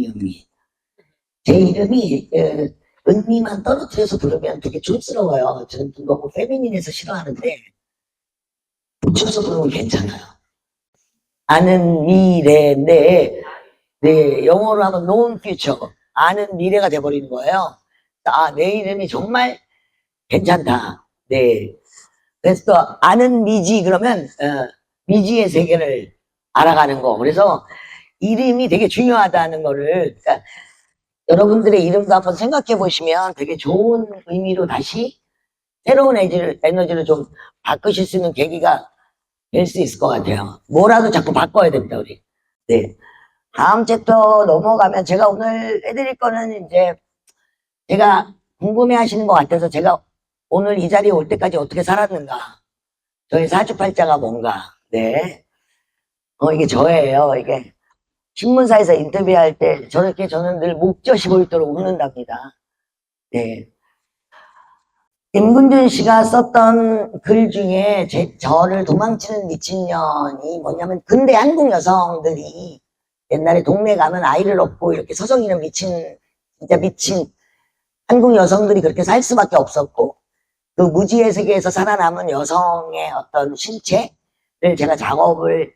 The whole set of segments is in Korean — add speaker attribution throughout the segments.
Speaker 1: 은미. 제 이름이 은미만 떨어뜨려서 부르면 되게 촌스러워요. 저는 너무 페미닌해서 싫어하는데 붙여서 부르면 괜찮아요. 아는 미래, 네, 영어로 하면 known future, 아는 미래가 돼버리는 거예요. 아, 내 이름이 정말 괜찮다. 네. 그래서 또 아는 미지 그러면 미지의 세계를 알아가는 거. 그래서 이름이 되게 중요하다는 거를, 그러니까 여러분들의 이름도 한번 생각해 보시면 되게 좋은 의미로 다시 새로운 에너지를 좀 바꾸실 수 있는 계기가 될 수 있을 것 같아요. 뭐라도 자꾸 바꿔야 됩니다, 우리. 네. 다음 챕터 넘어가면 제가 오늘 해드릴 거는 이제 제가 궁금해 하시는 것 같아서 제가 오늘 이 자리에 올 때까지 어떻게 살았는가. 저의 사주팔자가 뭔가. 네. 이게 저예요. 이게 신문사에서 인터뷰할 때 저렇게 저는 늘 목젖이 보이도록 웃는답니다. 네. 임근준 씨가 썼던 글 중에 저를 도망치는 미친년이 뭐냐면, 근대 한국 여성들이 옛날에 동네 가면 아이를 얻고 이렇게 서성이는 진짜 미친 한국 여성들이 그렇게 살 수밖에 없었고, 그 무지의 세계에서 살아남은 여성의 어떤 신체를 제가 작업을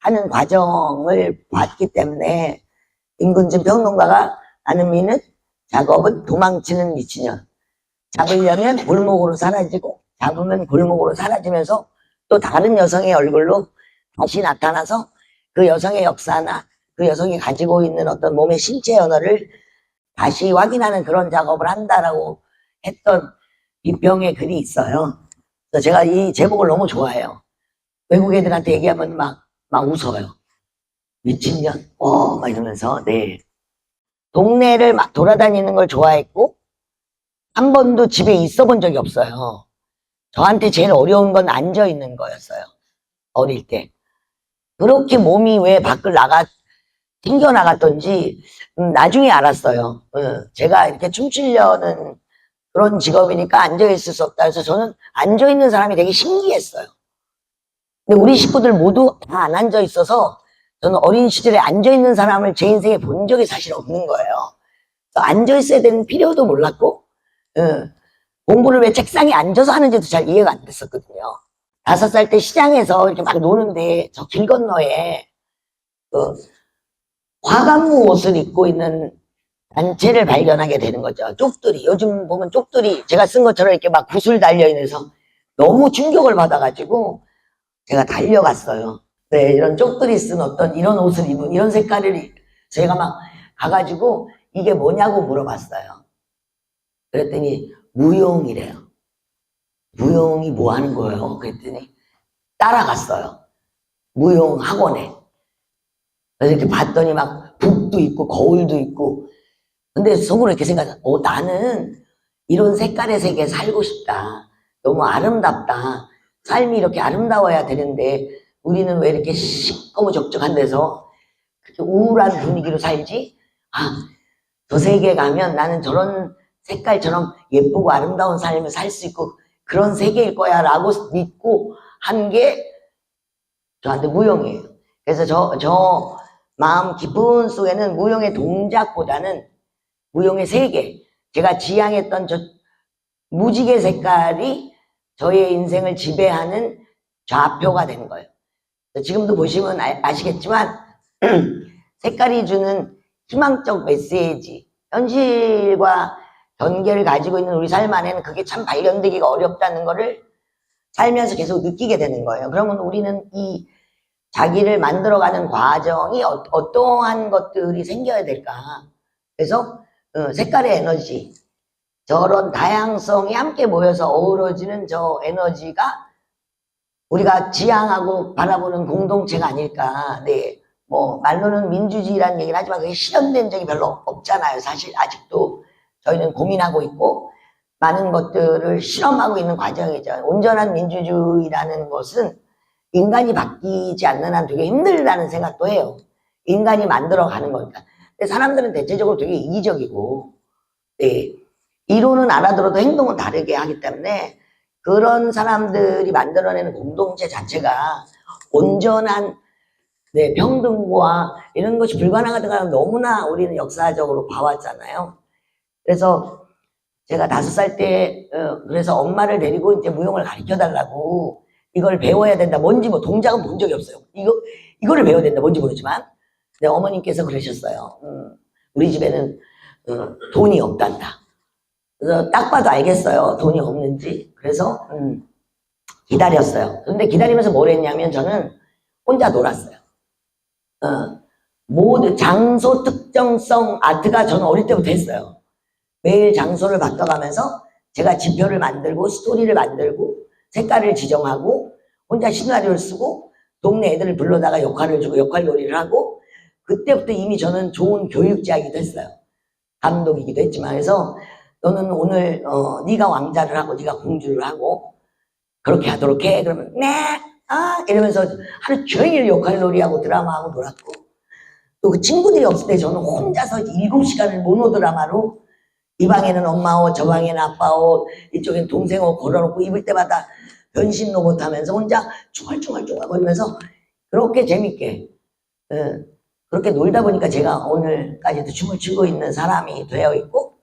Speaker 1: 하는 과정을 봤기 때문에 임근준 평론가가 나는 미는 작업은 도망치는 미친년. 잡으려면 골목으로 사라지고 잡으면 골목으로 사라지면서 또 다른 여성의 얼굴로 다시 나타나서 그 여성의 역사나 그 여성이 가지고 있는 어떤 몸의 신체 언어를 다시 확인하는 그런 작업을 한다라고 했던 비평의 글이 있어요. 그래서 제가 이 제목을 너무 좋아해요. 외국 애들한테 얘기하면 막 웃어요. 미친년, 막 이러면서. 네. 동네를 막 돌아다니는 걸 좋아했고 한 번도 집에 있어 본 적이 없어요. 저한테 제일 어려운 건 앉아 있는 거였어요. 어릴 때. 그렇게 몸이 왜 밖을 튕겨나갔던지 나중에 알았어요. 제가 이렇게 춤추려는 그런 직업이니까 앉아있을 수 없다. 그래서 저는 앉아있는 사람이 되게 신기했어요. 근데 우리 식구들 모두 다 안 앉아있어서 저는 어린 시절에 앉아있는 사람을 제 인생에 본 적이 사실 없는 거예요. 앉아있어야 되는 필요도 몰랐고 공부를 왜 책상에 앉아서 하는지도 잘 이해가 안 됐었거든요. 5살 때 시장에서 이렇게 막 노는데 저 길 건너에 화관무 옷을 입고 있는 단체를 발견하게 되는 거죠. 쪽들이, 요즘 보면 쪽들이 제가 쓴 것처럼 이렇게 막 구슬 달려있어서 너무 충격을 받아가지고 제가 달려갔어요. 네, 이런 쪽들이 쓴 어떤 이런 옷을 입은 이런 색깔을 제가 막 가가지고 이게 뭐냐고 물어봤어요. 그랬더니 무용이래요. 무용이 뭐 하는 거예요? 그랬더니 따라갔어요. 무용 학원에. 그래서 이렇게 봤더니 막 북도 있고 거울도 있고. 근데 속으로 이렇게 생각해서 나는 이런 색깔의 세계에 살고 싶다. 너무 아름답다. 삶이 이렇게 아름다워야 되는데 우리는 왜 이렇게 시꺼머적적한 데서 그렇게 우울한 분위기로 살지? 저 세계에 가면 나는 저런 색깔처럼 예쁘고 아름다운 삶을 살 수 있고 그런 세계일 거야 라고 믿고 한 게 저한테 무용이에요. 그래서 저 마음 깊은 속에는 무용의 동작보다는 무용의 세계, 제가 지향했던 저 무지개 색깔이 저의 인생을 지배하는 좌표가 되는 거예요. 지금도 보시면 아시겠지만 색깔이 주는 희망적 메시지, 현실과 경계를 가지고 있는 우리 삶 안에는 그게 참 발견되기가 어렵다는 거를 살면서 계속 느끼게 되는 거예요. 그러면 우리는 이 자기를 만들어가는 과정이 어떠한 것들이 생겨야 될까. 그래서 색깔의 에너지, 저런 다양성이 함께 모여서 어우러지는 저 에너지가 우리가 지향하고 바라보는 공동체가 아닐까. 네. 뭐 말로는 민주주의라는 얘기를 하지만 그게 실현된 적이 별로 없잖아요. 사실 아직도 저희는 고민하고 있고 많은 것들을 실험하고 있는 과정이죠. 온전한 민주주의라는 것은 인간이 바뀌지 않는 한 되게 힘들다는 생각도 해요. 인간이 만들어가는 거니까. 근데 사람들은 대체적으로 되게 이기적이고, 네, 이론은 알아들어도 행동은 다르게 하기 때문에 그런 사람들이 만들어내는 공동체 자체가 온전한 네, 평등과 이런 것이 불가능하다가 너무나 우리는 역사적으로 봐왔잖아요. 그래서 제가 5살 때, 그래서 엄마를 데리고 이제 무용을 가르쳐 달라고 이걸 배워야 된다. 뭔지 뭐 동작은 본 적이 없어요. 이거를 배워야 된다. 뭔지 모르지만. 네, 어머님께서 그러셨어요. 우리 집에는 돈이 없단다. 그래서 딱 봐도 알겠어요. 돈이 없는지. 그래서 기다렸어요. 근데 기다리면서 뭘 했냐면 저는 혼자 놀았어요. 모든 장소 특정성 아트가 저는 어릴 때부터 했어요. 매일 장소를 바꿔가면서 제가 지표를 만들고 스토리를 만들고 색깔을 지정하고 혼자 시나리오를 쓰고 동네 애들을 불러다가 역할을 주고 역할놀이를 하고 그때부터 이미 저는 좋은 교육자이기도 했어요. 감독이기도 했지만. 그래서 너는 오늘 네가 왕자를 하고 네가 공주를 하고 그렇게 하도록 해. 그러면 네 이러면서 하루 종일 역할놀이하고 드라마하고 놀았고, 또 그 친구들이 없을 때 저는 혼자서 7시간을 모노드라마로 이 방에는 엄마 옷, 저 방에는 아빠 옷, 이쪽엔 동생 옷 걸어놓고 입을 때마다 변신 로봇 하면서 혼자 중얼중얼 거리면서 그렇게 재밌게 그렇게 놀다 보니까 제가 오늘까지도 춤을 추고 있는 사람이 되어 있고,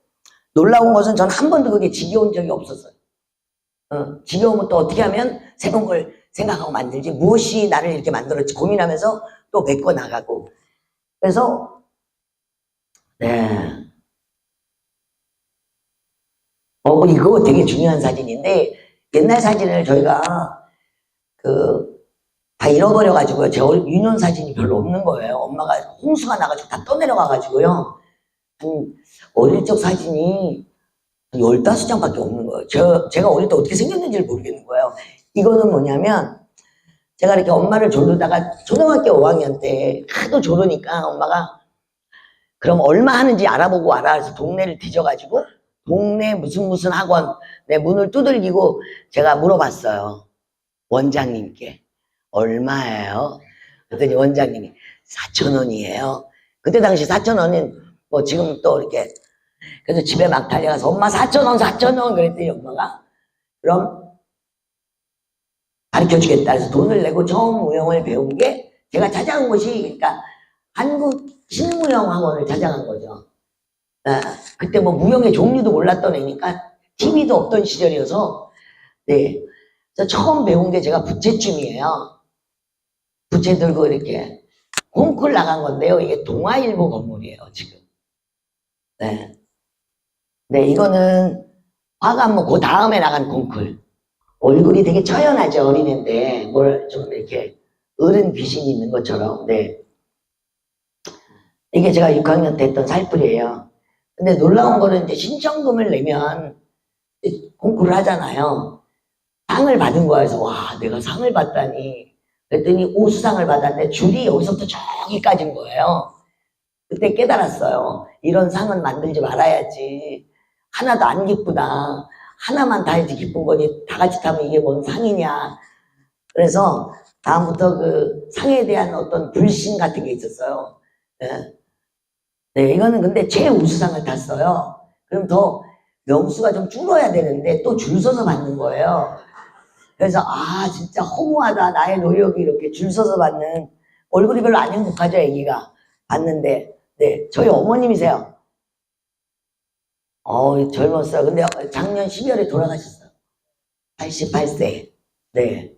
Speaker 1: 놀라운 것은 저는 한 번도 그게 지겨운 적이 없었어요. 지겨우면 또 어떻게 하면 새로운 걸 생각하고 만들지, 무엇이 나를 이렇게 만들었지 고민하면서 또 메꿔 나가고. 그래서 네. 이거 되게 중요한 사진인데, 옛날 사진을 저희가 다 잃어버려가지고요. 제 유년 사진이 별로 없는 거예요. 엄마가 홍수가 나가지고 다 떠내려가가지고요. 어릴 적 사진이 15장밖에 없는 거예요. 제가 어릴 때 어떻게 생겼는지를 모르겠는 거예요. 이거는 뭐냐면, 제가 이렇게 엄마를 조르다가 초등학교 5학년 때 하도 조르니까 엄마가 그럼 얼마 하는지 알아보고 와라 해서 동네를 뒤져가지고 동네 무슨 학원 내 문을 두들기고 제가 물어봤어요. 원장님께 얼마예요? 그랬더니 원장님이 4,000원이에요. 그때 당시 4,000원은 뭐 지금 또 이렇게. 그래서 집에 막 달려가서 엄마 4,000원 4,000원 그랬더니 엄마가 그럼 가르쳐주겠다 해서 돈을 내고 처음 무용을 배운 게, 제가 찾아간 곳이 그러니까 한국 신무용 학원을 찾아간 거죠. 그때 뭐 무용의 종류도 몰랐던 애니까 TV도 없던 시절이어서. 네, 그래서 처음 배운 게 제가 부채춤이에요. 부채 들고 이렇게 콩쿨 나간 건데요. 이게 동아일보 건물이에요 지금. 네, 이거는 화가 뭐 그 다음에 나간 콩쿨. 얼굴이 되게 처연하죠. 어린애인데 뭘 좀 이렇게 어른 귀신이 있는 것처럼. 네, 이게 제가 6학년 때 했던 살풀이에요. 근데 놀라운 거는 이제 신청금을 내면 콩쿠르를 하잖아요. 상을 받은 거야. 그래서 와, 내가 상을 받다니. 그랬더니 우수상을 받았는데 줄이 여기서부터 저기까지인 거예요. 그때 깨달았어요. 이런 상은 만들지 말아야지. 하나도 안 기쁘다. 하나만 다 해야지 기쁜 거지. 다 같이 타면 이게 뭔 상이냐. 그래서 다음부터 그 상에 대한 어떤 불신 같은 게 있었어요. 네, 이거는 근데 최우수상을 탔어요. 그럼 더 명수가 좀 줄어야 되는데 또 줄 서서 받는 거예요. 그래서 진짜 허무하다. 나의 노력이 이렇게 줄 서서 받는. 얼굴이 별로 안 행복하죠, 애기가 받는데. 네, 저희 어머님이세요. 젊었어요. 근데 작년 12월에 돌아가셨어요. 88세. 네.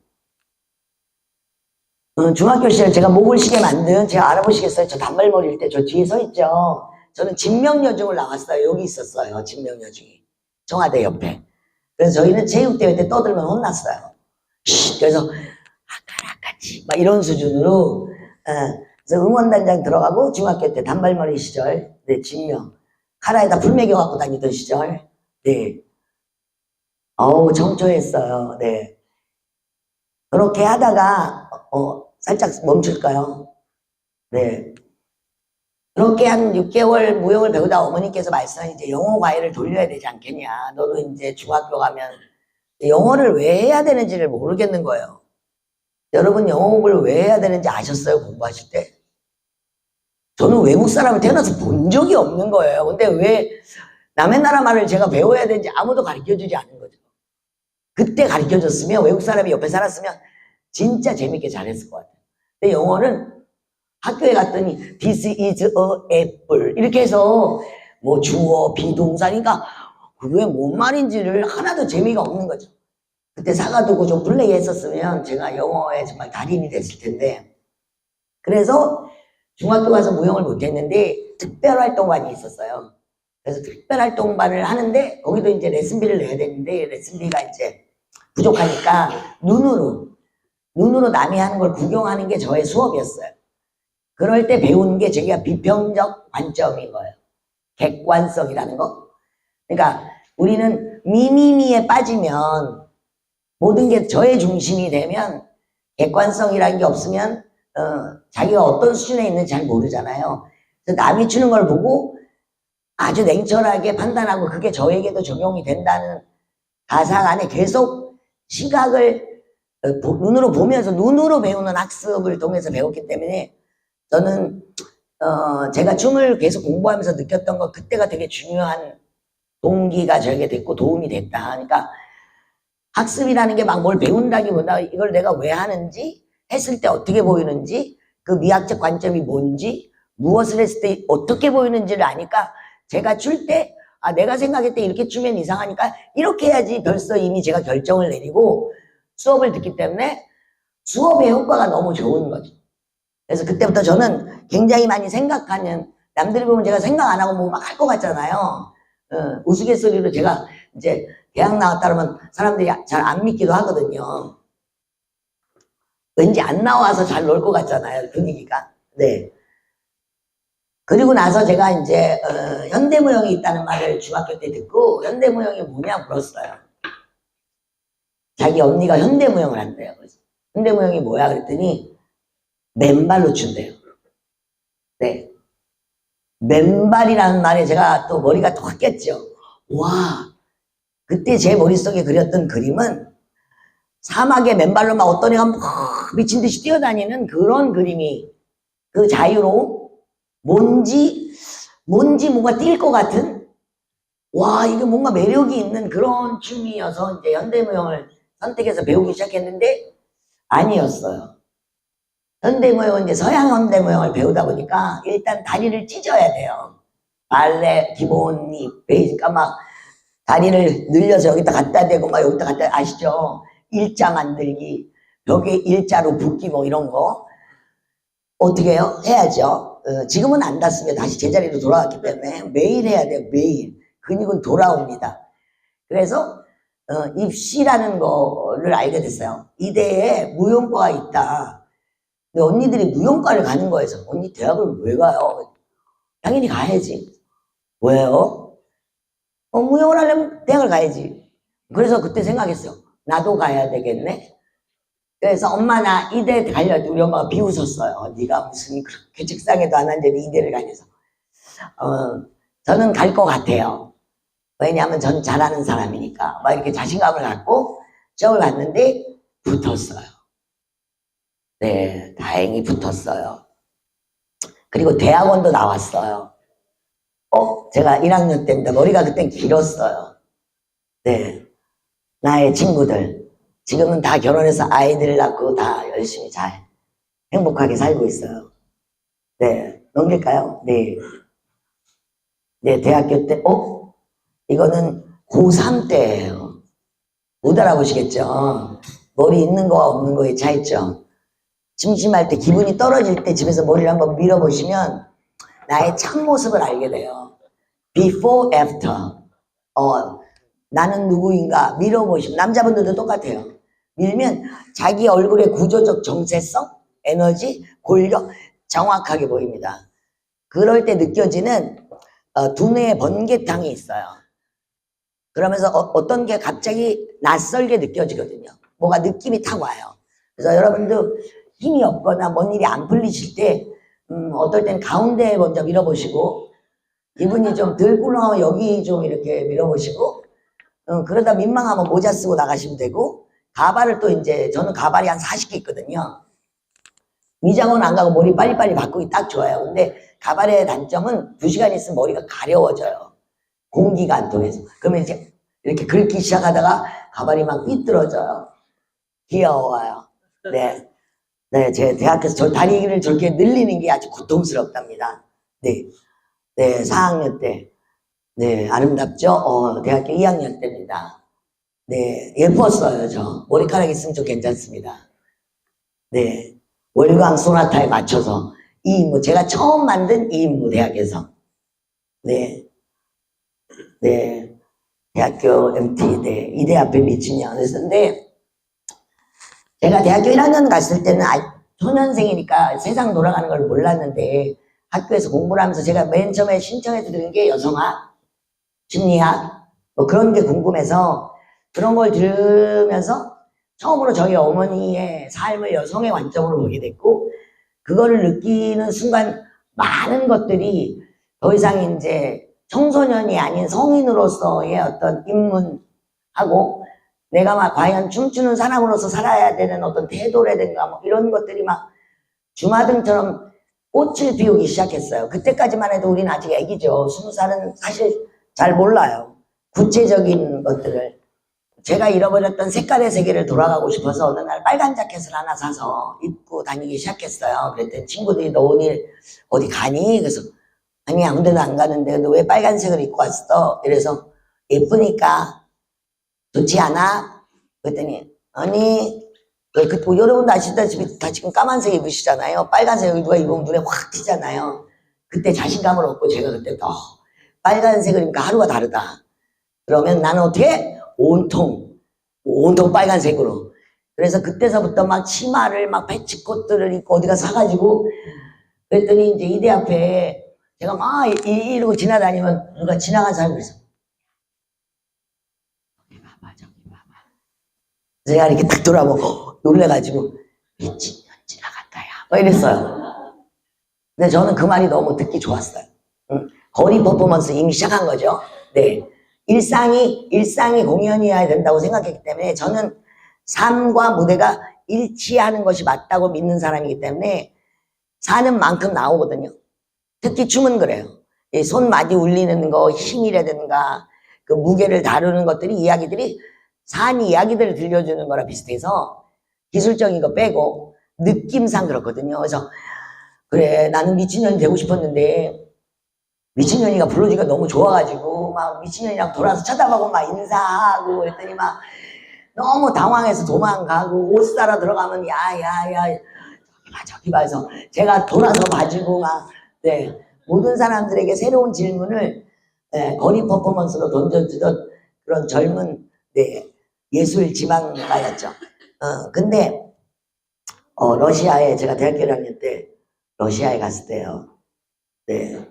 Speaker 1: 중학교 시절 제가 목을 쉬게 만든, 제가 알아보시겠어요? 저 단발머리일 때 저 뒤에 서 있죠. 저는 진명여중을 나왔어요. 여기 있었어요. 진명여중이 청와대 옆에. 그래서 저희는 체육대회 때 떠들면 혼났어요. 그래서 아까라까치 막 이런 수준으로. 그래서 응원단장 들어가고 중학교 때 단발머리 시절. 네, 진명 카라에다 불 매겨 갖고 다니던 시절. 네, 청초했어요. 네, 그렇게 하다가 살짝 멈출까요? 네. 그렇게 한 6개월 무용을 배우다 어머니께서 말씀하신 이제 영어 과외를 돌려야 되지 않겠냐. 너도 이제 중학교 가면. 영어를 왜 해야 되는지를 모르겠는 거예요. 여러분 영어 공부를 왜 해야 되는지 아셨어요? 공부하실 때? 저는 외국 사람을 태어나서 본 적이 없는 거예요. 근데 왜 남의 나라 말을 제가 배워야 되는지 아무도 가르쳐주지 않은 거죠. 그때 가르쳐줬으면, 외국 사람이 옆에 살았으면 진짜 재밌게 잘했을 것 같아요. 근데 영어는 학교에 갔더니 this is a apple 이렇게 해서 뭐 주어 비동사니까 그게 뭔 말인지를 하나도 재미가 없는 거죠. 그때 사과두고 좀 플레이 했었으면 제가 영어에 정말 달인이 됐을 텐데. 그래서 중학교 가서 무용을 못했는데 특별활동반이 있었어요. 그래서 특별활동반을 하는데 거기도 이제 레슨비를 내야 되는데 레슨비가 이제 부족하니까 눈으로 남이 하는 걸 구경하는 게 저의 수업이었어요. 그럴 때 배운 게 제가 비평적 관점인 거예요. 객관성이라는 거. 그러니까 우리는 미미미에 빠지면 모든 게 저의 중심이 되면 객관성이라는 게 없으면 자기가 어떤 수준에 있는지 잘 모르잖아요. 그래서 남이 주는 걸 보고 아주 냉철하게 판단하고 그게 저에게도 적용이 된다는 가상 안에 계속 시각을 눈으로 보면서 눈으로 배우는 학습을 통해서 배웠기 때문에 저는 제가 춤을 계속 공부하면서 느꼈던 거 그때가 되게 중요한 동기가 저에게 됐고 도움이 됐다. 그러니까 학습이라는 게 막 뭘 배운다기보다 이걸 내가 왜 하는지 했을 때 어떻게 보이는지 그 미학적 관점이 뭔지 무엇을 했을 때 어떻게 보이는지를 아니까 제가 출 때 내가 생각할 때 이렇게 추면 이상하니까 이렇게 해야지 벌써 이미 제가 결정을 내리고 수업을 듣기 때문에 수업의 효과가 너무 좋은 거죠. 그래서 그때부터 저는 굉장히 많이 생각하는 남들이 보면 제가 생각 안 하고 뭐 막 할 것 같잖아요. 우스갯소리로 제가 이제 대학 나왔다 그러면 사람들이 잘 안 믿기도 하거든요. 왠지 안 나와서 잘 놀 것 같잖아요, 분위기가. 네. 그리고 나서 제가 이제 현대무용이 있다는 말을 중학교 때 듣고 현대무용이 뭐냐 물었어요. 자기 언니가 현대무용을 한대요. 그래서 현대무용이 뭐야 그랬더니 맨발로 춘대요. 네. 맨발이라는 말에 제가 또 머리가 톡 깼죠. 와, 그때 제 머릿속에 그렸던 그림은 사막에 맨발로 막 어떤 애가 막 미친 듯이 뛰어다니는 그런 그림이 그 자유로움 뭔지 뭔가 뛸 것 같은 와 이게 뭔가 매력이 있는 그런 춤이어서 이제 현대무용을 선택해서 배우기 시작했는데 아니었어요. 현대무용은 이제 서양 현대무용을 배우다 보니까 일단 다리를 찢어야 돼요. 발레 기본이 베이니까 막 다리를 늘려서 여기다 갖다 대고 막 여기다 갖다 아시죠? 일자 만들기 벽에 일자로 붓기 뭐 이런 거 어떻게 해요? 해야죠. 지금은 안 닿습니다. 다시 제자리로 돌아왔기 때문에 매일 해야 돼요. 매일 근육은 돌아옵니다. 그래서 입시라는 거를 알게 됐어요. 이대에 무용과가 있다. 근데 언니들이 무용과를 가는 거에서 언니 대학을 왜 가요? 당연히 가야지. 왜요? 무용을 하려면 대학을 가야지. 그래서 그때 생각했어요. 나도 가야 되겠네. 그래서 엄마 나 이대 가려고 우리 엄마가 비웃었어요. 네가 무슨 그렇게 책상에도 안 앉았는데 이대를 가려서. 저는 갈 것 같아요. 왜냐하면 전 잘하는 사람이니까. 막 이렇게 자신감을 갖고 시험을 봤는데 붙었어요. 네, 다행히 붙었어요. 그리고 대학원도 나왔어요. 제가 1학년 때입니다. 머리가 그땐 길었어요. 네, 나의 친구들 지금은 다 결혼해서 아이들 낳고 다 열심히 잘 행복하게 살고 있어요. 네, 넘길까요? 네. 네, 대학교 때, 이거는 고3 때예요. 못 알아보시겠죠? 머리 있는 거와 없는 거의 차이점. 심심할 때, 기분이 떨어질 때 집에서 머리를 한번 밀어보시면 나의 참모습을 알게 돼요. Before, after. 나는 누구인가 밀어보시면 남자분들도 똑같아요. 밀면 자기 얼굴의 구조적 정체성, 에너지, 골격 정확하게 보입니다. 그럴 때 느껴지는 두뇌의 번개탕이 있어요. 그러면서 어떤 게 갑자기 낯설게 느껴지거든요. 뭐가 느낌이 탁 와요. 그래서 여러분도 힘이 없거나 뭔 일이 안 풀리실 때 어떨 땐 가운데에 먼저 밀어보시고 기분이 좀 덜 꿀렁하면 여기 좀 이렇게 밀어보시고 그러다 민망하면 모자 쓰고 나가시면 되고 가발을 또 이제 저는 가발이 한 40개 있거든요. 미장원 안 가고 머리 빨리빨리 바꾸기 딱 좋아요. 근데 가발의 단점은 2시간 있으면 머리가 가려워져요. 공기가 안 통해서. 그러면 이제 이렇게 긁기 시작하다가 가발이 막 삐뚤어져요. 귀여워요. 네. 네, 제 대학에서 저 다리를 저렇게 늘리는 게 아주 고통스럽답니다. 네, 네, 4학년 때. 네, 아름답죠? 대학교 2학년 때입니다. 네, 예뻤어요, 저. 머리카락 있으면 좀 괜찮습니다. 네, 월광 소나타에 맞춰서 이 임무, 제가 처음 만든 이 임무 대학에서. 네, 네, 대학교 MT, 네, 이대 앞에 미친년이었는데, 제가 대학교 1학년 갔을 때는 초년생이니까 세상 돌아가는 걸 몰랐는데, 학교에서 공부를 하면서 제가 맨 처음에 신청해서 들은 게 여성학, 심리학, 뭐 그런 게 궁금해서 그런 걸 들으면서 처음으로 저희 어머니의 삶을 여성의 관점으로 보게 됐고, 그거를 느끼는 순간 많은 것들이 더 이상 이제 청소년이 아닌 성인으로서의 어떤 입문하고 내가 막 과연 춤추는 사람으로서 살아야 되는 어떤 태도라든가 뭐 이런 것들이 막 주마등처럼 꽃을 피우기 시작했어요. 그때까지만 해도 우리는 아직 애기죠. 20살은 사실 잘 몰라요. 구체적인 것들을. 제가 잃어버렸던 색깔의 세계를 돌아가고 싶어서 어느 날 빨간 자켓을 하나 사서 입고 다니기 시작했어요. 그랬더니 친구들이 너 오늘 어디 가니? 그래서 아니 아무 데도 안 가는데 너 왜 빨간색을 입고 왔어? 이래서 예쁘니까. 좋지 않아? 그랬더니 아니 여러분도 아시다시피 다 지금 까만색 입으시잖아요. 빨간색 누가 입으면 눈에 확 튀잖아요. 그때 자신감을 얻고 제가 그때 빨간색을 입으니까 하루가 다르다. 그러면 나는 어떻게? 온통 빨간색으로. 그래서 그때서부터 막 치마를 막 배치코트를 입고 어디가 사가지고 그랬더니 이제 이대 앞에 제가 막 이러고 지나다니면 누가 지나간 사람이 그래서 저기 봐봐 저기 봐봐. 제가 이렇게 딱 돌아보고 놀래가지고 미친년 지나간다 야 이랬어요. 근데 저는 그 말이 너무 듣기 좋았어요. 거리 퍼포먼스 이미 시작한 거죠. 네. 일상이 공연이어야 된다고 생각했기 때문에 저는 삶과 무대가 일치하는 것이 맞다고 믿는 사람이기 때문에 사는 만큼 나오거든요. 특히 춤은 그래요. 손마디 울리는 거, 힘이라든가 그 무게를 다루는 것들이 이야기들이 산 이야기들을 들려주는 거랑 비슷해서 기술적인 거 빼고 느낌상 그렇거든요. 그래서 그래 나는 미친년이 되고 싶었는데 미친년이가 불러주기가 너무 좋아가지고 막 미친년이랑 돌아서 쳐다보고 막 인사하고 그랬더니 막 너무 당황해서 도망가고 옷 사러 들어가면 야야야 저기 봐 해서 제가 돌아서 봐주고 막 네, 모든 사람들에게 새로운 질문을 네, 거리 퍼포먼스로 던져주던 그런 젊은 네, 예술 지망가였죠. 근데 러시아에 제가 대학교 1학년 때 러시아에 갔을 때요. 네.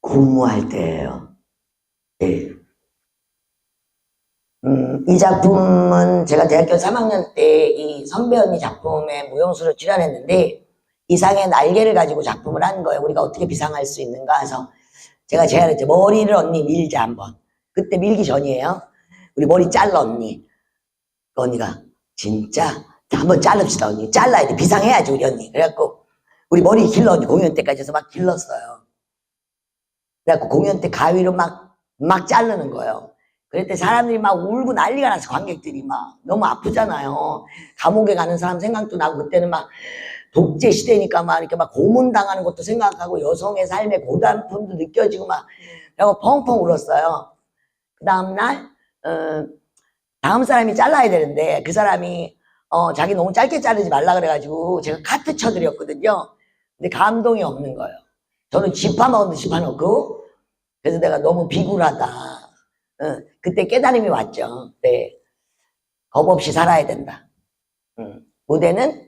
Speaker 1: 근무할 때예요. 네. 이 작품은 제가 대학교 3학년 때 이 선배 언니 작품에 무용수로 출연했는데 이상의 날개를 가지고 작품을 한 거예요. 우리가 어떻게 비상할 수 있는가 해서 제가 제안했죠. 머리를 언니 밀자 한번. 그때 밀기 전이에요. 우리 머리 잘라 언니. 언니가 진짜 한번 자릅시다 언니. 잘라야 돼. 비상해야지 우리 언니. 그래갖고 우리 머리 길러 언니 공연 때까지 해서 막 길렀어요. 그래갖고 공연 때 가위로 막 자르는 거예요. 그랬더니 사람들이 막 울고 난리가 나서 관객들이 막 너무 아프잖아요. 감옥에 가는 사람 생각도 나고 그때는 막 독재 시대니까 막 이렇게 막 고문당하는 것도 생각하고 여성의 삶의 고단픔도 느껴지고 막 그래서 펑펑 울었어요. 그 다음날 다음 사람이 잘라야 되는데 그 사람이 자기 너무 짧게 자르지 말라 그래가지고 제가 카트 쳐드렸거든요. 근데 감동이 없는 거예요. 저는 쥐파 먹었는데 쥐파 넣고 그래서 내가 너무 비굴하다. 그때 깨달음이 왔죠. 네. 겁 없이 살아야 된다. 무대는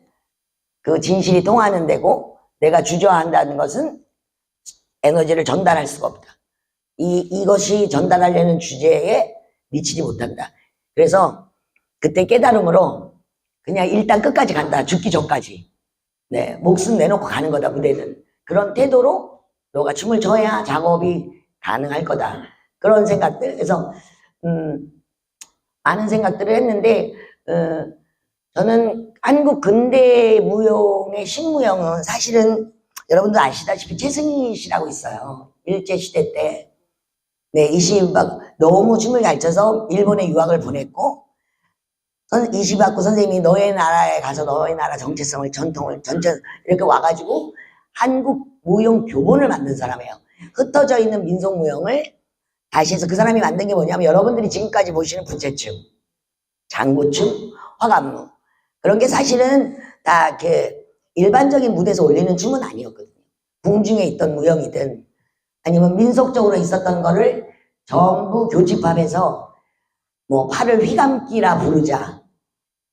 Speaker 1: 그 진실이 통하는 데고 내가 주저한다는 것은 에너지를 전달할 수가 없다. 이것이 전달하려는 주제에 미치지 못한다. 그래서 그때 깨달음으로 그냥 일단 끝까지 간다. 죽기 전까지. 네, 목숨 내놓고 가는 거다, 무대는. 그런 태도로 너가 춤을 춰야 작업이 가능할 거다. 그런 생각들. 그래서 많은 생각들을 했는데 저는 한국 근대 무용의 신무용은 사실은 여러분도 아시다시피 최승희 씨라고 있어요. 일제시대 때. 네, 이 씨 막 너무 춤을 잘 춰서 일본에 유학을 보냈고 이시바쿠 선생님이 너의 나라에 가서 너의 나라 정체성을, 전통을, 전체, 이렇게 와가지고 한국 무용 교본을 만든 사람이에요. 흩어져 있는 민속 무용을 다시 해서 그 사람이 만든 게 뭐냐면 여러분들이 지금까지 보시는 부채춤, 장구춤, 화감무. 그런 게 사실은 다 일반적인 무대에서 올리는 춤은 아니었거든요. 궁중에 있던 무용이든 아니면 민속적으로 있었던 거를 전부 교집합해서 뭐 팔을 휘감기라 부르자,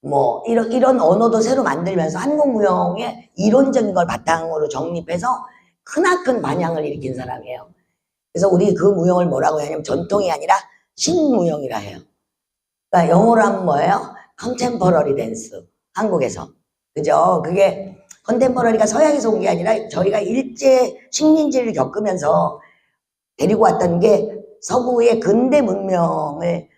Speaker 1: 뭐 이런 언어도 새로 만들면서 한국 무용의 이론적인 걸 바탕으로 정립해서 크나큰 반향을 일으킨 사람이에요. 그래서 우리 그 무용을 뭐라고 하냐면 전통이 아니라 신무용이라 해요. 그러니까 영어로 하면 뭐예요? 컨템퍼러리 댄스. 한국에서. 그죠? 그게 컨템퍼러리가 서양에서 온 게 아니라 저희가 일제 식민지를 겪으면서 데리고 왔던 게 서구의 근대 문명을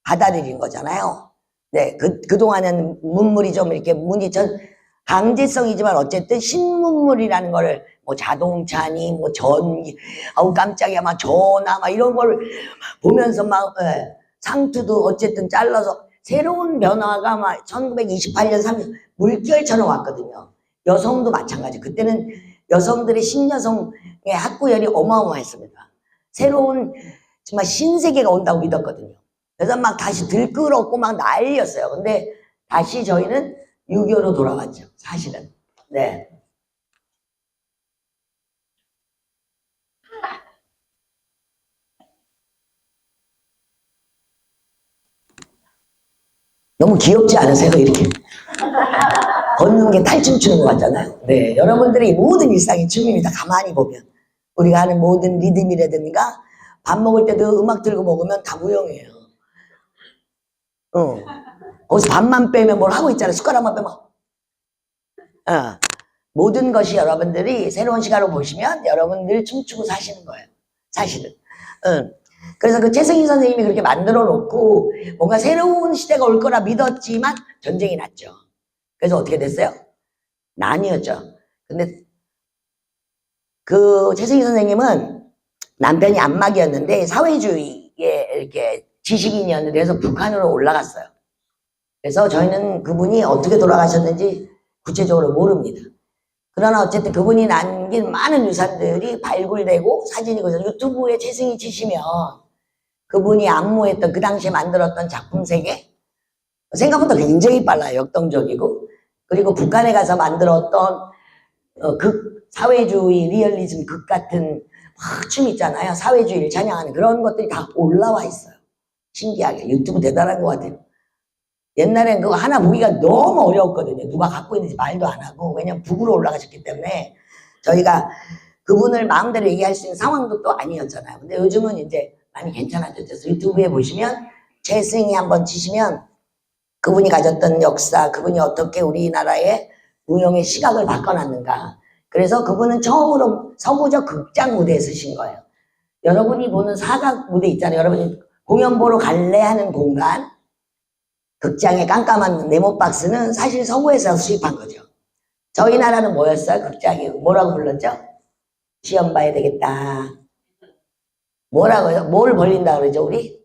Speaker 1: 받아들인 거잖아요. 네, 그동안은 문물이 좀 이렇게 문이전 강제성이지만 어쨌든 신문물이라는 거를 뭐 자동차니 뭐 전기, 아우 깜짝이야, 막 전화 막 이런 걸 보면서 막 상투도 어쨌든 잘라서 새로운 변화가 막 1928년 30 물결처럼 왔거든요. 여성도 마찬가지. 그때는 여성들의 신여성의 학구열이 어마어마했습니다. 새로운 정말 신세계가 온다고 믿었거든요. 그래서 막 다시 들끓었고 막 난리였어요. 근데 다시 저희는 유교로 돌아왔죠. 사실은. 네. 너무 귀엽지 않으세요? 이렇게 걷는 게 탈춤 추는 것 같잖아요. 네, 여러분들의 모든 일상이 춤입니다. 가만히 보면 우리가 하는 모든 리듬이라든가 밥 먹을 때도 음악 들고 먹으면 다 무용이에요. 거기서 밥만 빼면 뭘 하고 있잖아요. 숟가락만 빼면 모든 것이 여러분들이 새로운 시각으로 보시면 여러분들 춤추고 사시는 거예요. 사실은. 그래서 그 최승희 선생님이 그렇게 만들어 놓고 뭔가 새로운 시대가 올 거라 믿었지만 전쟁이 났죠. 그래서 어떻게 됐어요? 난이었죠. 근데 그 최승희 선생님은 남편이 안막이었는데 사회주의에 이렇게 지식인이었는데 그래서 북한으로 올라갔어요. 그래서 저희는 그분이 어떻게 돌아가셨는지 구체적으로 모릅니다. 그러나 어쨌든 그분이 남긴 많은 유산들이 발굴되고 사진이 그래서 유튜브에 최승희 치시면 그분이 안무했던 그 당시에 만들었던 작품 세계 생각보다 굉장히 빨라요. 역동적이고 그리고 북한에 가서 만들었던 극 사회주의 리얼리즘 극 같은 춤 있잖아요. 사회주의를 찬양하는 그런 것들이 다 올라와 있어요. 신기하게 유튜브 대단한 것 같아요. 옛날엔 그거 하나 보기가 너무 어려웠거든요. 누가 갖고 있는지 말도 안 하고 왜냐면 북으로 올라가셨기 때문에 저희가 그분을 마음대로 얘기할 수 있는 상황도 또 아니었잖아요. 근데 요즘은 이제 많이 괜찮아졌죠. 유튜브에 보시면 최승희 한번 치시면 그분이 가졌던 역사, 그분이 어떻게 우리나라의 무용의 시각을 바꿔놨는가. 그래서 그분은 처음으로 서구적 극장 무대에 서신 거예요. 여러분이 보는 사각 무대 있잖아요. 여러분이 공연 보러 갈래 하는 공간, 극장의 깜깜한 네모박스는 사실 서구에서 수입한 거죠. 저희 나라는 뭐였어요? 극장이 뭐라고 불렀죠? 시험 봐야 되겠다. 뭐라고요? 뭘 벌린다 그러죠 우리?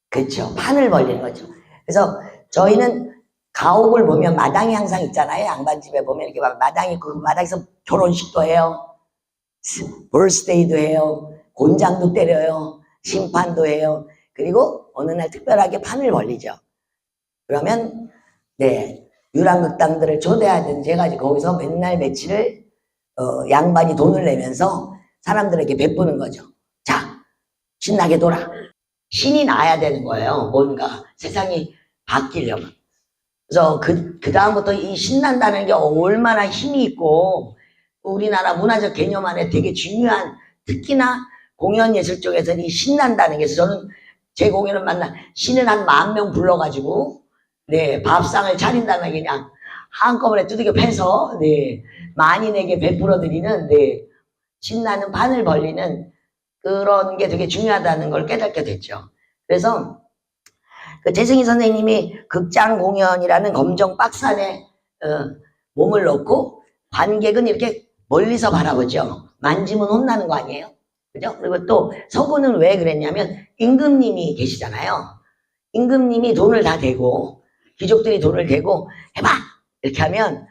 Speaker 1: 그렇죠. 판을 벌리는 거죠. 그래서 저희는 가옥을 보면 마당이 항상 있잖아요. 양반집에 보면 이렇게 마당이 있고 그 마당에서 결혼식도 해요. 벌스데이도 해요. 곤장도 때려요. 심판도 해요. 그리고 어느 날 특별하게 판을 벌리죠. 그러면 네 유랑극단들을 초대하든지 해가지고 거기서 맨날 며칠을 양반이 돈을 내면서 사람들에게 베푸는 거죠. 자 신나게 놀아. 신이 나야 되는 거예요. 뭔가 세상이 바뀌려면. 그래서 그 다음부터 이 신난다는 게 얼마나 힘이 있고 우리나라 문화적 개념 안에 되게 중요한 특히나 공연 예술 쪽에서는 이 신난다는 게 저는 제 공연을 만나 신은 한 10,000명 불러가지고 네 밥상을 차린다는 게 그냥 한꺼번에 두들겨 패서 네 만인에게 베풀어 드리는 네 신나는 판을 벌리는 그런 게 되게 중요하다는 걸 깨닫게 됐죠. 그래서 그 최승희 선생님이 극장 공연이라는 검정 박스 안에 몸을 넣고 관객은 이렇게 멀리서 바라보죠. 만지면 혼나는 거 아니에요? 그죠? 그리고 또 서구는 왜 그랬냐면 임금님이 계시잖아요. 임금님이 돈을 다 대고 귀족들이 돈을 대고 해봐 이렇게 하면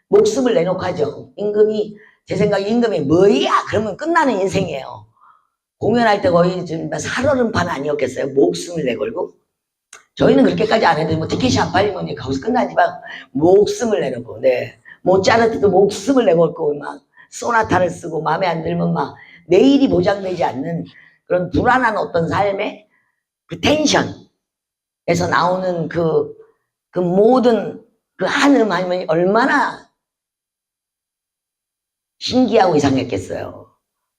Speaker 1: 목숨을 내놓고 하죠. 임금이 제 생각에 임금이 뭐야 그러면 끝나는 인생이에요. 공연할 때 거의 좀 살얼음판 아니었겠어요. 목숨을 내걸고. 저희는 그렇게까지 안 해도 뭐 티켓이 안 팔리면 거기서 끝나지만 목숨을 내놓고, 네. 모차르트도 목숨을 내걸고 막 소나타를 쓰고 마음에 안 들면 막 내일이 보장되지 않는 그런 불안한 어떤 삶의 그 텐션에서 나오는 그 모든 그 한음함이 얼마나 신기하고 이상했겠어요.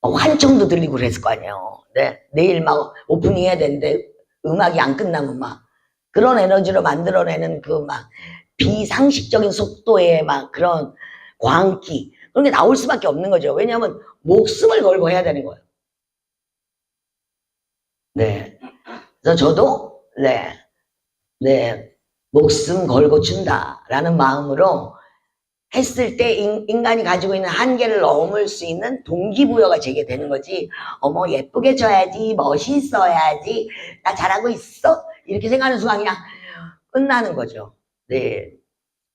Speaker 1: 환청도 들리고 그랬을 거 아니에요. 네. 내일 막 오프닝 해야 되는데 음악이 안 끝나면 막 그런 에너지로 만들어내는 그 막 비상식적인 속도의 막 그런 광기 그런 게 나올 수밖에 없는 거죠. 왜냐하면 목숨을 걸고 해야 되는 거예요. 네. 그래서 저도 네 목숨 걸고 춘다라는 마음으로 했을 때 인간이 가지고 있는 한계를 넘을 수 있는 동기부여가 제게 되는 거지. 어머 예쁘게 져야지, 멋있어야지, 나 잘하고 있어 이렇게 생각하는 순간 그냥 끝나는 거죠. 네.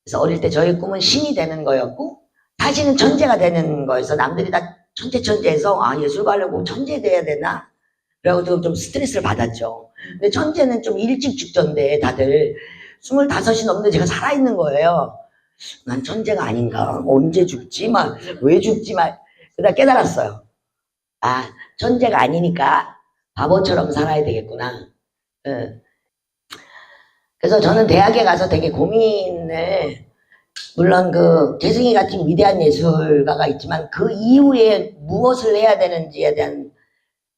Speaker 1: 그래서 어릴 때 저의 꿈은 신이 되는 거였고 다시는 천재가 되는 거여서 남들이 다 천재해서 아 예술가 하려고 천재 돼야 되나? 그래가지고 좀 스트레스를 받았죠. 근데 천재는 좀 일찍 죽던데 다들 25이 넘는데 제가 살아있는 거예요. 난 천재가 아닌가? 언제 죽지? 막 왜 죽지? 막 그러다 깨달았어요. 아 천재가 아니니까 바보처럼 살아야 되겠구나. 그래서 저는 대학에 가서 되게 고민을 물론 그 재승이 같은 위대한 예술가가 있지만 그 이후에 무엇을 해야 되는지에 대한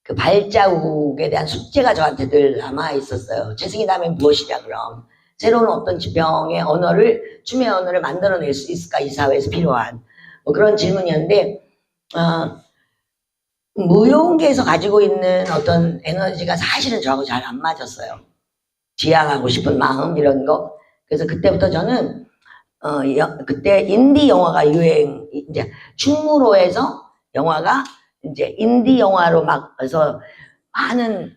Speaker 1: 그 발자국에 대한 숙제가 저한테 늘 남아 있었어요. 재승이 다음에 무엇이냐 그럼 새로운 어떤 지평의 언어를 춤의 언어를 만들어낼 수 있을까 이 사회에서 필요한 뭐 그런 질문이었는데 무용계에서 가지고 있는 어떤 에너지가 사실은 저하고 잘 안 맞았어요. 지향하고 싶은 마음 이런 거. 그래서 그때부터 저는 그때 인디 영화가 유행 이제 충무로에서 영화가 이제 인디 영화로 막 해서 많은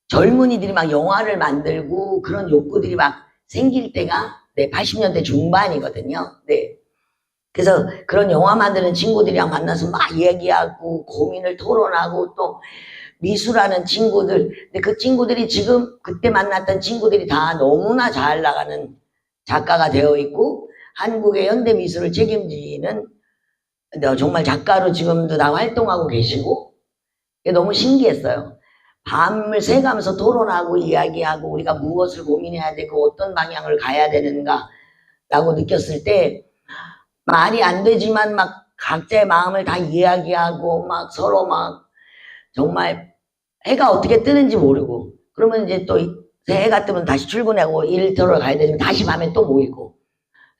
Speaker 1: 젊은이들이 막 영화를 만들고 그런 욕구들이 막 생길 때가 네, 80년대 중반이거든요. 네. 그래서 그런 영화 만드는 친구들이랑 만나서 막 얘기하고 고민을 토론하고 또 미술하는 친구들 근데 그 친구들이 지금 그때 만났던 친구들이 다 너무나 잘 나가는 작가가 되어 있고 한국의 현대 미술을 책임지는 정말 작가로 지금도 다 활동하고 계시고 너무 신기했어요. 밤을 새가면서 토론하고 이야기하고 우리가 무엇을 고민해야 되고 어떤 방향을 가야 되는가 라고 느꼈을 때 말이 안 되지만 막 각자의 마음을 다 이야기하고 막 서로 막 정말 해가 어떻게 뜨는지 모르고 그러면 이제 또 해가 뜨면 다시 출근하고 일터로 가야 되면 다시 밤에 또 모이고